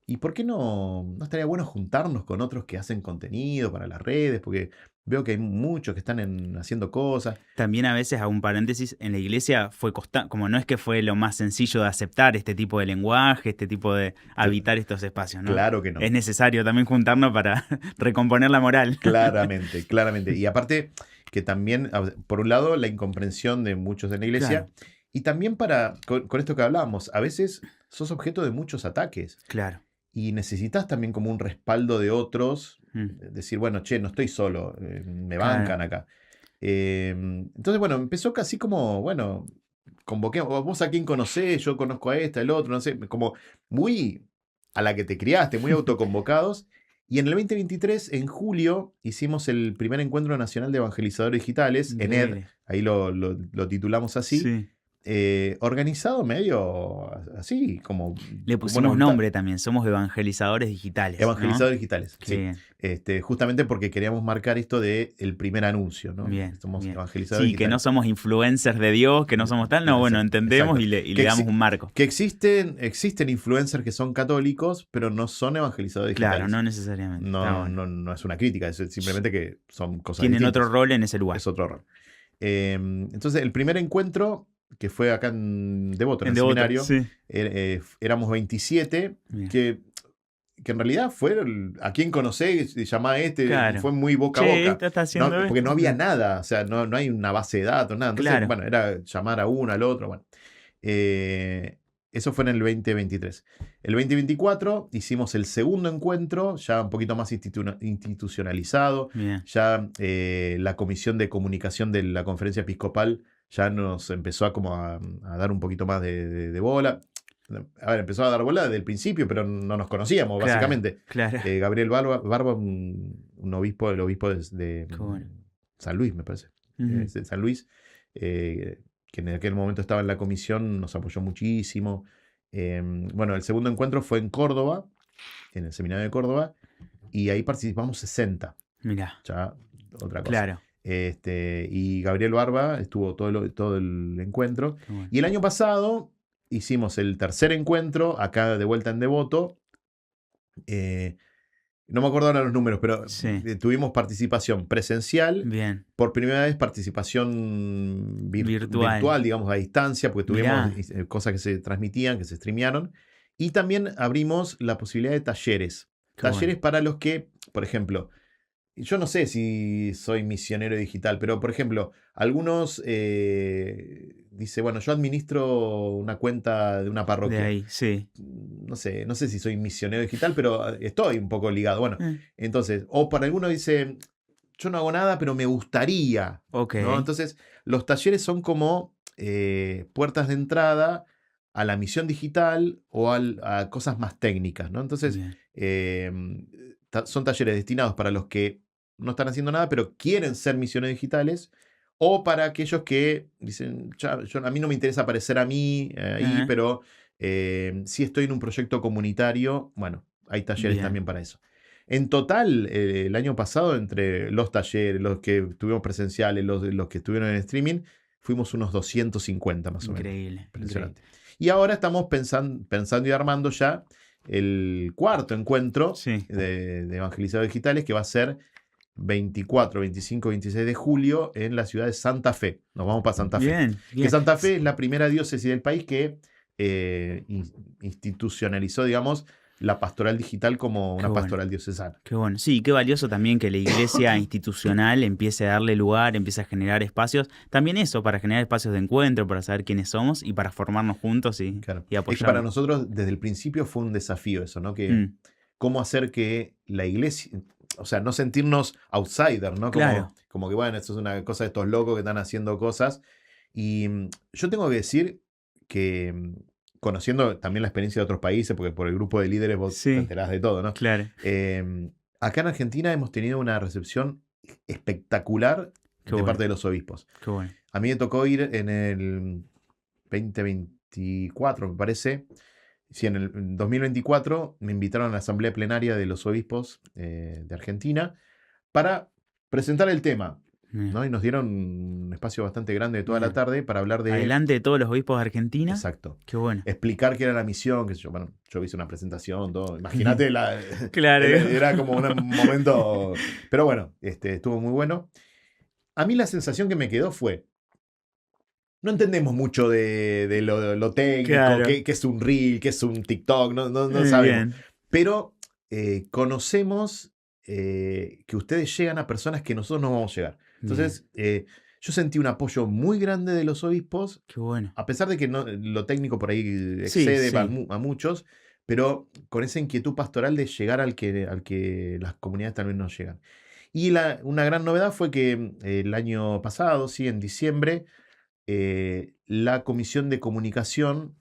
¿y por qué no estaría bueno juntarnos con otros que hacen contenido para las redes? Porque veo que hay muchos que están haciendo cosas. También a veces, hago un paréntesis, en la iglesia fue como no es que fue lo más sencillo de aceptar este tipo de lenguaje, este tipo de habitar estos espacios, ¿no? Claro que no. Es necesario también juntarnos para recomponer la moral. Claramente, claramente. Y aparte que también, por un lado, la incomprensión de muchos en la iglesia, Claro. Y también con esto que hablábamos, a veces sos objeto de muchos ataques. Claro. Y necesitas también como un respaldo de otros, Mm. decir, bueno, no estoy solo, me Claro. bancan acá. Entonces, bueno, empezó casi como, bueno, convoqué, vos a quién conocés, yo conozco a esta, el otro, no sé, como muy a la que te criaste, muy autoconvocados. Y en el 2023, en julio, hicimos el primer encuentro nacional de evangelizadores digitales, Increíble. ENED, ahí lo titulamos así. Sí. Organizado medio así, como... Le pusimos nombre también, somos evangelizadores digitales. Evangelizadores ¿no? digitales, Qué sí. bien. Justamente porque queríamos marcar esto de el primer anuncio, ¿no? Bien, Somos bien. evangelizadores Sí, digitales. que no somos influencers de Dios, que no somos tal, no, bueno, entendemos y le damos un marco. Que existen influencers que son católicos, pero no son evangelizadores digitales. Claro, no necesariamente. No es una crítica, es simplemente que son cosas Tienen distintas. otro rol en ese lugar. Es otro rol. Entonces, el primer encuentro, que fue acá en Devoto, en el Devoto, seminario, sí. éramos 27, que en realidad fue a quien conocés, llamá a este, Claro. fue muy boca a boca. Está haciendo porque no había nada, o sea, no hay una base de datos, nada. Entonces, Claro. bueno, era llamar a uno, al otro, bueno. Eso fue en el 2023. El 2024 hicimos el segundo encuentro, ya un poquito más institucionalizado. Bien. Ya la comisión de comunicación de la conferencia episcopal ya nos empezó a dar un poquito más de bola. A ver, empezó a dar bola desde el principio, pero no nos conocíamos, Claro, básicamente. Claro. Gabriel Barba, un obispo, el obispo de bueno. San Luis, me parece. De San Luis, que en aquel momento estaba en la comisión, nos apoyó muchísimo. Bueno, el segundo encuentro fue en Córdoba, en el seminario de Córdoba, y ahí participamos 60. Mirá. Ya, otra cosa. Claro. Y Gabriel Barba estuvo todo el encuentro. Bueno. Y el año pasado hicimos el tercer encuentro, acá de vuelta en Devoto. No me acuerdo ahora los números, pero tuvimos participación presencial. Bien. Por primera vez participación virtual, digamos, a distancia, porque tuvimos cosas que se transmitían, que se streamearon. Y también abrimos la posibilidad de talleres. Talleres para los que, por ejemplo, yo no sé si soy misionero digital, pero por ejemplo, algunos dice, bueno, yo administro una cuenta de una parroquia. De ahí, sí. No sé si soy misionero digital, pero estoy un poco ligado. Bueno, entonces, o para algunos dice, yo no hago nada, pero me gustaría. Okay. ¿no? Entonces, los talleres son como puertas de entrada a la misión digital o a cosas más técnicas, ¿no? Entonces, son talleres destinados para los que no están haciendo nada, pero quieren ser misioneros digitales, o para aquellos que dicen, a mí no me interesa aparecer a mí ahí, pero sí estoy en un proyecto comunitario. Bueno, hay talleres también para eso. En total, el año pasado, entre los talleres, los que estuvimos presenciales, los que estuvieron en streaming, fuimos unos 250 más o menos. Increíble. Y ahora estamos pensando y armando ya el cuarto encuentro de evangelizadores digitales, que va a ser 24, 25, 26 de julio en la ciudad de Santa Fe. Nos vamos para Santa Fe. Bien. Que Santa Fe es la primera diócesis del país que institucionalizó, digamos, la pastoral digital como una pastoral diocesana. Qué bueno. Sí, qué valioso también que la iglesia institucional empiece a darle lugar, empiece a generar espacios. También eso, para generar espacios de encuentro, para saber quiénes somos y para formarnos juntos y apoyarnos. Es que para nosotros, desde el principio, fue un desafío eso, ¿no? Que cómo hacer que la iglesia, o sea, no sentirnos outsider, ¿no? Como que, bueno, esto es una cosa de estos locos que están haciendo cosas. Y yo tengo que decir que, conociendo también la experiencia de otros países, porque por el grupo de líderes vos te enterás de todo, ¿no? Claro. Acá en Argentina hemos tenido una recepción espectacular de parte de los obispos. Qué bueno. A mí me tocó ir en el 2024, me parece, Sí, en 2024 me invitaron a la asamblea plenaria de los obispos de Argentina para presentar el tema, ¿no? Y nos dieron un espacio bastante grande de toda la tarde para hablar de... Adelante de todos los obispos de Argentina. Exacto. Qué bueno. Explicar qué era la misión, qué sé yo. Bueno, yo hice una presentación, todo. Imagínate, claro. Era como un momento... Pero bueno, estuvo muy bueno. A mí la sensación que me quedó fue... No entendemos mucho de lo técnico, claro. qué es un reel, qué es un TikTok, no sabemos. Bien. Pero conocemos que ustedes llegan a personas que nosotros no vamos a llegar. Entonces, yo sentí un apoyo muy grande de los obispos. Qué bueno. A pesar de que lo técnico por ahí excede a muchos, pero con esa inquietud pastoral de llegar al que las comunidades tal vez no llegan. Y una gran novedad fue que el año pasado, sí, en diciembre, la Comisión de Comunicación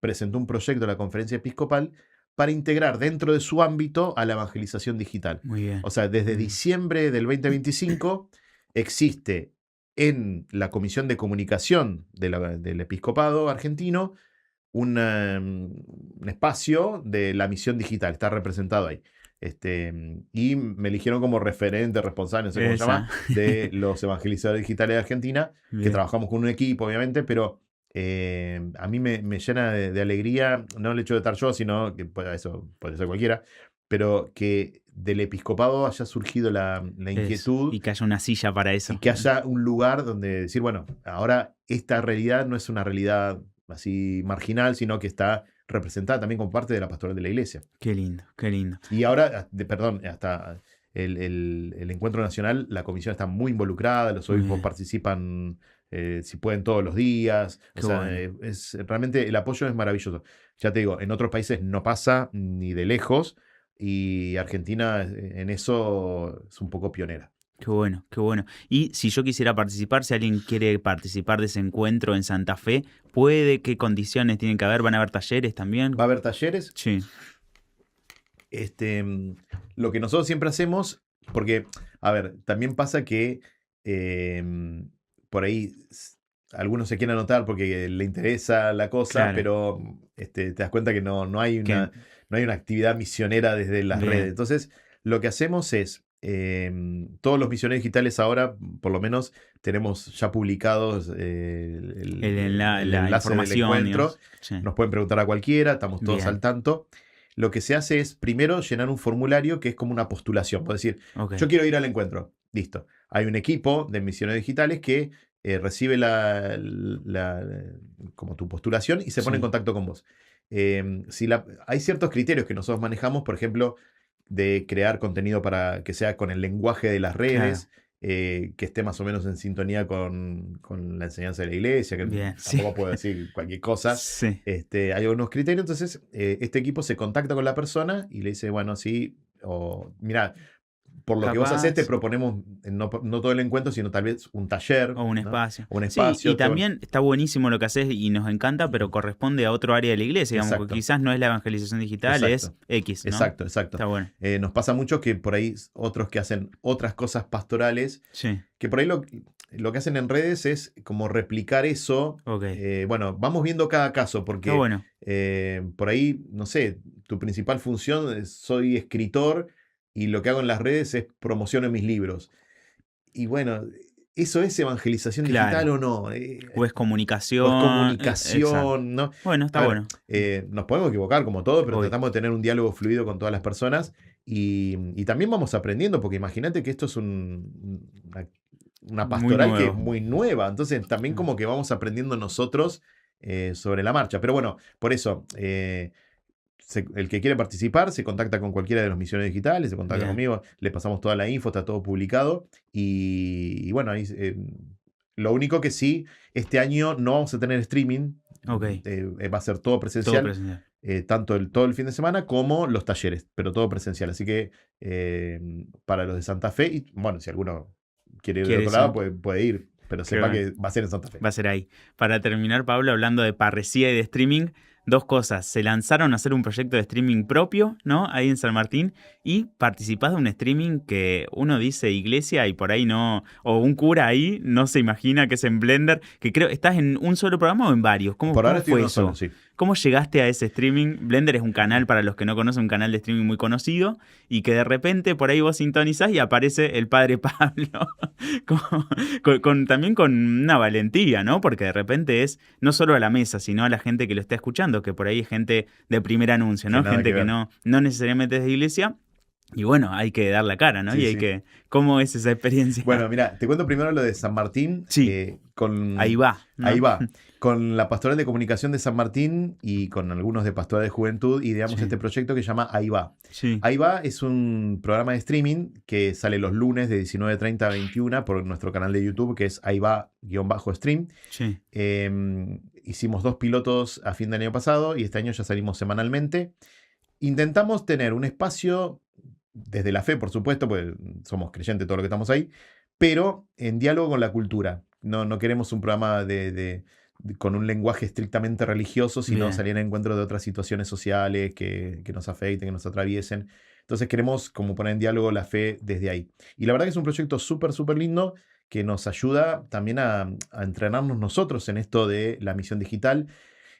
presentó un proyecto a la Conferencia Episcopal para integrar dentro de su ámbito a la evangelización digital. Muy bien. O sea, desde diciembre del 2025 existe en la Comisión de Comunicación del Episcopado argentino un espacio de la misión digital, está representado ahí. Y me eligieron como referente, responsable, no sé cómo se llama, de los evangelizadores digitales de Argentina, que trabajamos con un equipo, obviamente, pero a mí me llena de alegría, no el hecho de estar yo, sino que eso puede ser cualquiera, pero que del episcopado haya surgido la inquietud. Y que haya una silla para eso. Y que haya un lugar donde decir, bueno, ahora esta realidad no es una realidad así marginal, sino que está representada también como parte de la pastoral de la iglesia. Qué lindo, qué lindo. Y ahora, hasta el encuentro nacional, la comisión está muy involucrada, los obispos participan, si pueden, todos los días. O sea, bueno. Realmente el apoyo es maravilloso. Ya te digo, en otros países no pasa ni de lejos, y Argentina en eso es un poco pionera. Qué bueno, qué bueno. Y si yo quisiera participar, si alguien quiere participar de ese encuentro en Santa Fe, ¿puede? ¿Qué condiciones tienen que haber? ¿Van a haber talleres también? ¿Va a haber talleres? Sí. Lo que nosotros siempre hacemos, porque, a ver, también pasa que por ahí algunos se quieren anotar porque le interesa la cosa, pero te das cuenta que no hay una actividad misionera desde las redes. Entonces, lo que hacemos es, todos los misioneros digitales ahora, por lo menos, tenemos ya publicados el enlace del encuentro. Sí. Nos pueden preguntar a cualquiera, estamos todos al tanto. Lo que se hace es primero llenar un formulario que es como una postulación. Puedes decir, yo quiero ir al encuentro. Listo. Hay un equipo de misioneros digitales que recibe como tu postulación y se pone en contacto con vos. Hay ciertos criterios que nosotros manejamos, por ejemplo, de crear contenido para que sea con el lenguaje de las redes, que esté más o menos en sintonía con la enseñanza de la iglesia, que tampoco puedo decir cualquier cosa. Sí. Hay algunos criterios, entonces este equipo se contacta con la persona y le dice, bueno, sí, o mira, por lo que vos hacés te proponemos no todo el encuentro, sino tal vez un taller. O un espacio. Un espacio. Sí, y también está buenísimo lo que haces y nos encanta, pero corresponde a otro área de la iglesia. Digamos, porque quizás no es la evangelización digital, es X, ¿no? Exacto. Está bueno. Nos pasa mucho que por ahí otros que hacen otras cosas pastorales, que por ahí lo que hacen en redes es como replicar eso. Bueno, vamos viendo cada caso, porque por ahí, no sé, tu principal función es, soy escritor, y lo que hago en las redes es promociono mis libros. Y bueno, ¿eso es evangelización digital o no? O es comunicación. ¿no? Bueno, está bueno. Nos podemos equivocar como todo, pero tratamos de tener un diálogo fluido con todas las personas. Y también vamos aprendiendo, porque imagínate que esto es una pastoral que es muy nueva. Entonces también como que vamos aprendiendo nosotros sobre la marcha. Pero bueno, por eso... el que quiere participar se contacta con cualquiera de los misioneros digitales, se contacta conmigo, le pasamos toda la info, está todo publicado. Y bueno, ahí, lo único que sí, este año no vamos a tener streaming, va a ser todo presencial. Tanto todo el fin de semana como los talleres, pero todo presencial. Así que para los de Santa Fe, y bueno, si alguno quiere ir de otro lado, puede ir, pero sepa que va a ser en Santa Fe. Va a ser ahí. Para terminar, Pablo, hablando de parresía y de streaming, dos cosas. Se lanzaron a hacer un proyecto de streaming propio, ¿no? Ahí en San Martín. Y participás de un streaming que uno dice iglesia y por ahí no... O un cura ahí no se imagina que es en Blender. Que creo... ¿Estás en un solo programa o en varios? ¿Cómo por ahora estoy fue en uno eso? Solo, sí. ¿Cómo llegaste a ese streaming? Blender es un canal, para los que no conocen, un canal de streaming muy conocido, y que de repente por ahí vos sintonizás y aparece el padre Pablo, también con una valentía, ¿no? Porque de repente es no solo a la mesa, sino a la gente que lo está escuchando, que por ahí es gente de primer anuncio, ¿no? Gente que no necesariamente es de iglesia. Y bueno, hay que dar la cara, ¿no? Sí, y hay que... ¿Cómo es esa experiencia? Bueno, mira, te cuento primero lo de San Martín. Sí, ahí va, ¿no? Ahí va. Con la Pastoral de Comunicación de San Martín y con algunos de Pastoral de Juventud ideamos este proyecto que se llama Ahí va. Sí. Ahí va es un programa de streaming que sale los lunes de 19:30 a 21 por nuestro canal de YouTube, que es Ahí va_stream. Sí. Hicimos 2 pilotos a fin de año pasado y este año ya salimos semanalmente. Intentamos tener un espacio desde la fe, por supuesto, porque somos creyentes todo lo que estamos ahí, pero en diálogo con la cultura. No queremos un programa con un lenguaje estrictamente religioso, sino salir en encuentro de otras situaciones sociales que nos afecten, que nos atraviesen. Entonces queremos como poner en diálogo la fe desde ahí. Y la verdad que es un proyecto súper, súper lindo que nos ayuda también a entrenarnos nosotros en esto de la misión digital.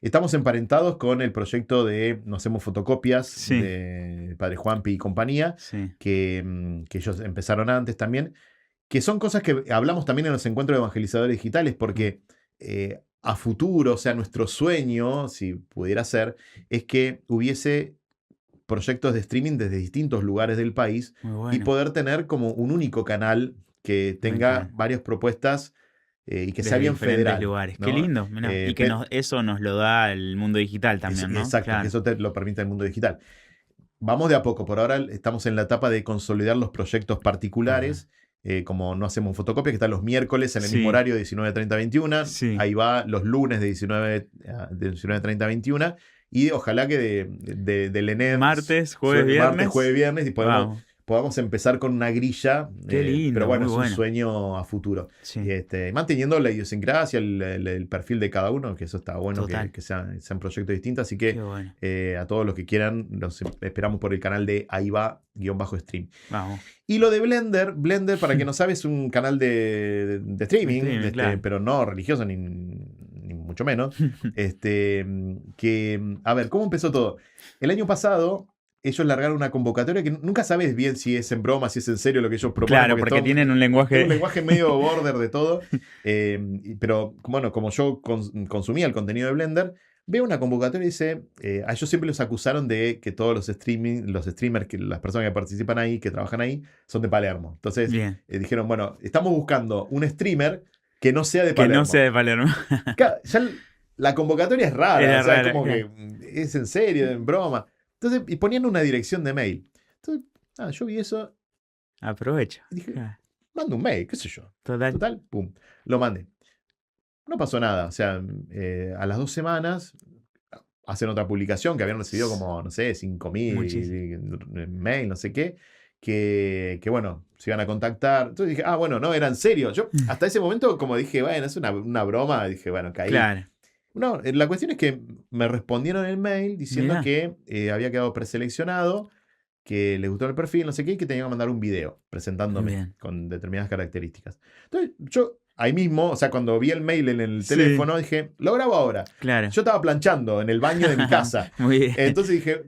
Estamos emparentados con el proyecto de No Hacemos Fotocopias, de Padre Juanpi y compañía, que ellos empezaron antes también, que son cosas que hablamos también en los encuentros de evangelizadores digitales, porque a futuro, o sea, nuestro sueño, si pudiera ser, es que hubiese proyectos de streaming desde distintos lugares del país y poder tener como un único canal que tenga varias propuestas y que sea bien federal. Lugares. ¿No? Qué lindo. Y que eso nos lo da el mundo digital también, ¿no? Exacto, que eso te lo permite el mundo digital. Vamos de a poco. Por ahora estamos en la etapa de consolidar los proyectos particulares, como No Hacemos Fotocopia, que están los miércoles en el mismo horario de 19:30 a 21. Ahí va los lunes de 19:30 a 21. Y ojalá que del ENED... Martes, jueves, viernes. Y podamos empezar con una grilla. Qué lindo, pero bueno, es un sueño a futuro. Manteniendo la idiosincrasia, el perfil de cada uno, que eso está bueno, que sean proyectos distintos. Así que a todos los que quieran, los esperamos por el canal de Ahí va_stream. Vamos. Y lo de Blender, para que no sabes, es un canal de streaming, pero no religioso ni mucho menos. A ver, ¿cómo empezó todo? El año pasado ellos largaron una convocatoria que nunca sabes bien si es en broma, si es en serio lo que ellos proponen. Claro, porque tienen un lenguaje... Un lenguaje medio border de todo. Pero bueno, como yo consumía el contenido de Blender, veo una convocatoria y dice... a ellos siempre los acusaron de que todos los streamers, las personas que participan ahí, que trabajan ahí, son de Palermo. Entonces dijeron, bueno, estamos buscando un streamer que no sea de Palermo. Que no sea de Palermo. Claro, ya la convocatoria es rara. Es como que es en serio, en broma. Entonces, y ponían una dirección de mail. Entonces, yo vi eso. Aprovecho. Y dije, mando un mail, qué sé yo. Total, pum, lo mandé. No pasó nada. O sea, a las 2 semanas hacen otra publicación que habían recibido como, no sé, 5.000 mail, no sé qué. Que bueno, se iban a contactar. Entonces dije, bueno, no, era en serio. Yo hasta ese momento, como dije, bueno, es una broma. Dije, bueno, caí. Claro. No, la cuestión es que me respondieron el mail diciendo que había quedado preseleccionado, que les gustó el perfil, no sé qué, y que tenía que mandar un video presentándome con determinadas características. Entonces, yo ahí mismo, o sea, cuando vi el mail en el teléfono, dije, lo grabo ahora. Claro. Yo estaba planchando en el baño de mi casa. Muy bien. Entonces dije,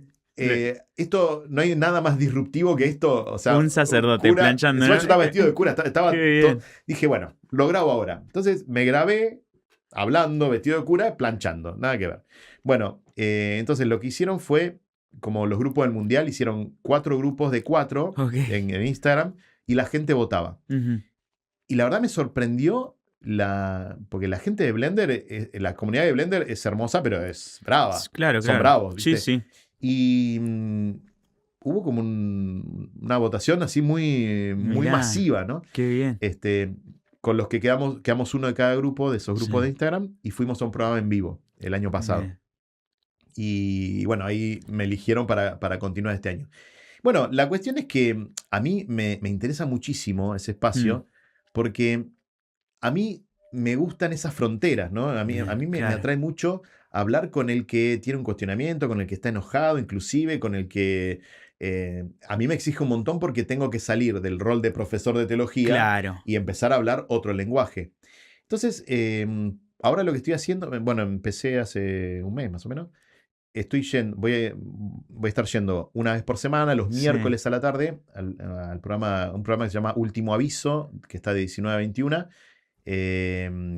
esto no hay nada más disruptivo que esto. O sea, un sacerdote planchando. Yo estaba vestido de cura, estaba dije, bueno, lo grabo ahora. Entonces me grabé hablando, vestido de cura, planchando, nada que ver. Bueno, entonces lo que hicieron fue, como los grupos del Mundial, hicieron 4 grupos de 4 en Instagram y la gente votaba. Y la verdad me sorprendió, porque la gente de Blender, la comunidad de Blender es hermosa, pero es brava. Claro, Son bravos, ¿viste? Sí. Y hubo como una votación así muy masiva, ¿no? Qué bien. Con los que quedamos uno de cada grupo, de esos grupos de Instagram, y fuimos a un programa en vivo el año pasado. Y bueno, ahí me eligieron para continuar este año. Bueno, la cuestión es que a mí me interesa muchísimo ese espacio, porque a mí me gustan esas fronteras, ¿no? A mí me atrae mucho hablar con el que tiene un cuestionamiento, con el que está enojado, inclusive con el que... a mí me exige un montón porque tengo que salir del rol de profesor de teología y empezar a hablar otro lenguaje. Entonces, ahora lo que estoy haciendo, bueno, empecé hace un mes más o menos. Voy a estar yendo una vez por semana, los miércoles a la tarde, al programa, un programa que se llama Último Aviso, que está de 19 a 21,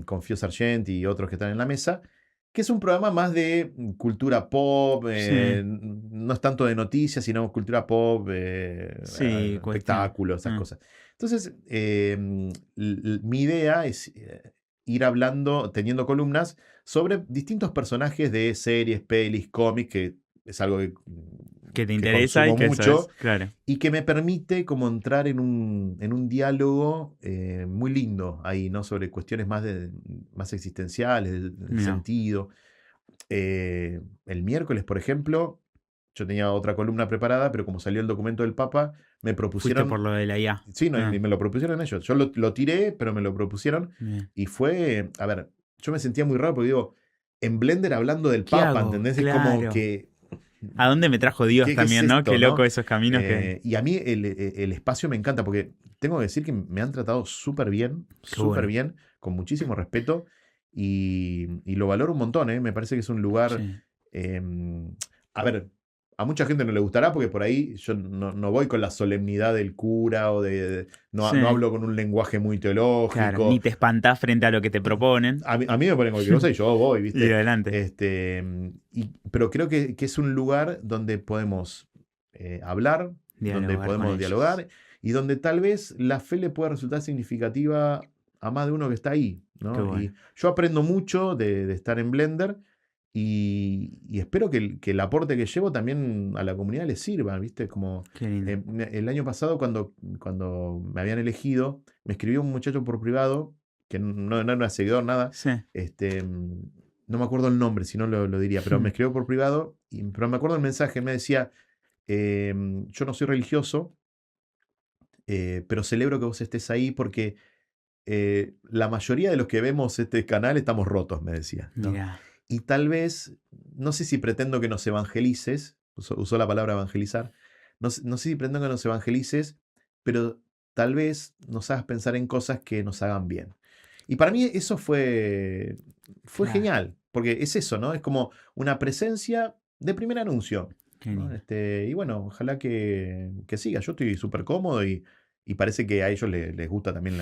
con Fio Sargent y otros que están en la mesa, que es un programa más de cultura pop, no es tanto de noticias, sino cultura pop, espectáculos, esas cosas. Entonces, mi idea es ir hablando, teniendo columnas sobre distintos personajes de series, pelis, cómics, que es algo que te interesa y que mucho, claro. Y que me permite como entrar en un diálogo muy lindo ahí, ¿no? Sobre cuestiones más existenciales, del sentido. El miércoles, por ejemplo, yo tenía otra columna preparada, pero como salió el documento del Papa, me propusieron... Fuiste por lo de la IA. Sí, y me lo propusieron ellos. Yo lo tiré, pero me lo propusieron. Y fue, a ver, yo me sentía muy raro porque digo, en Blender hablando del Papa, ¿entendés? Claro. Es como que... ¿A dónde me trajo Dios también, no? Qué loco, ¿no? Esos caminos que... Y a mí el espacio me encanta porque tengo que decir que me han tratado súper bien, bien, con muchísimo respeto y lo valoro un montón, ¿eh? Me parece que es un lugar... a ver, a mucha gente no le gustará porque por ahí yo no voy con la solemnidad del cura o no hablo con un lenguaje muy teológico. Claro, ni te espantás frente a lo que te proponen. A mí me ponen cualquier cosa y yo voy, ¿viste? Y adelante. Pero creo que es un lugar donde podemos hablar, donde podemos dialogar y donde tal vez la fe le pueda resultar significativa a más de uno que está ahí, ¿no? Bueno. Y yo aprendo mucho de estar en Blender. Y espero que el aporte que llevo también a la comunidad les sirva, ¿viste? Como el año pasado cuando me habían elegido, me escribió un muchacho por privado, que no era seguidor, nada. Sí. No me acuerdo el nombre, si no lo diría, pero me escribió por privado, pero me acuerdo el mensaje, me decía, yo no soy religioso, pero celebro que vos estés ahí porque la mayoría de los que vemos este canal estamos rotos, me decía, ¿no? Mirá. Y tal vez, no sé si pretendo que nos evangelices, usó la palabra evangelizar, no sé si pretendo que nos evangelices, pero tal vez nos hagas pensar en cosas que nos hagan bien. Y para mí eso fue genial, porque es eso, ¿no? Es como una presencia de primer anuncio, ¿no? Y bueno, ojalá que siga. Yo estoy súper cómodo y parece que a ellos les gusta también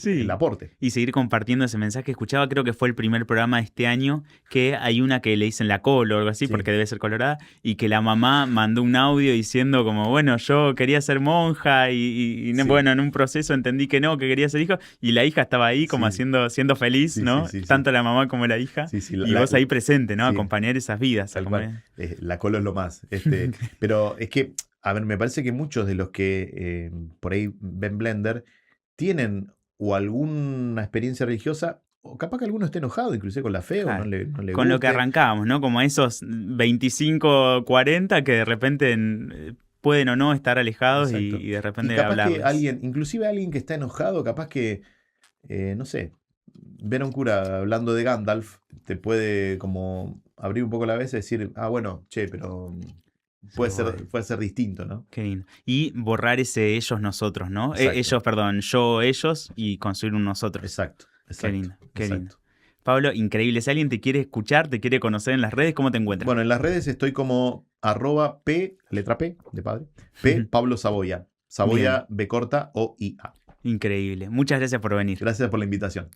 el aporte. Y seguir compartiendo ese mensaje. Escuchaba, creo que fue el primer programa de este año, que hay una que le dicen la Colo o algo así, porque debe ser colorada, y que la mamá mandó un audio diciendo como, bueno, yo quería ser monja y bueno, en un proceso entendí que no, que quería ser hijo, y la hija estaba ahí como siendo feliz, ¿no? Tanto la mamá como la hija. Y vos ahí presente, ¿no? Acompañar esas vidas. La Colo es lo más. Pero es que... A ver, me parece que muchos de los que por ahí ven Blender tienen o alguna experiencia religiosa, o capaz que alguno esté enojado inclusive con la fe, o no le con guste. Lo que arrancábamos, ¿no? Como esos 25, 40 que de repente pueden o no estar alejados y de repente hablarles. Que inclusive alguien que está enojado, capaz que, no sé, ver a un cura hablando de Gandalf te puede como abrir un poco la cabeza y decir, bueno, pero... Puede ser distinto, ¿no? Qué lindo. Y borrar ese ellos, nosotros, ¿no? Yo, ellos y construir un nosotros. Exacto. Qué lindo. Pablo, increíble. Si alguien te quiere escuchar, te quiere conocer en las redes, ¿cómo te encuentras? Bueno, en las redes estoy como @P, letra P de padre, P Pablo Saboya. Saboya B corta O I A. Increíble. Muchas gracias por venir. Gracias por la invitación.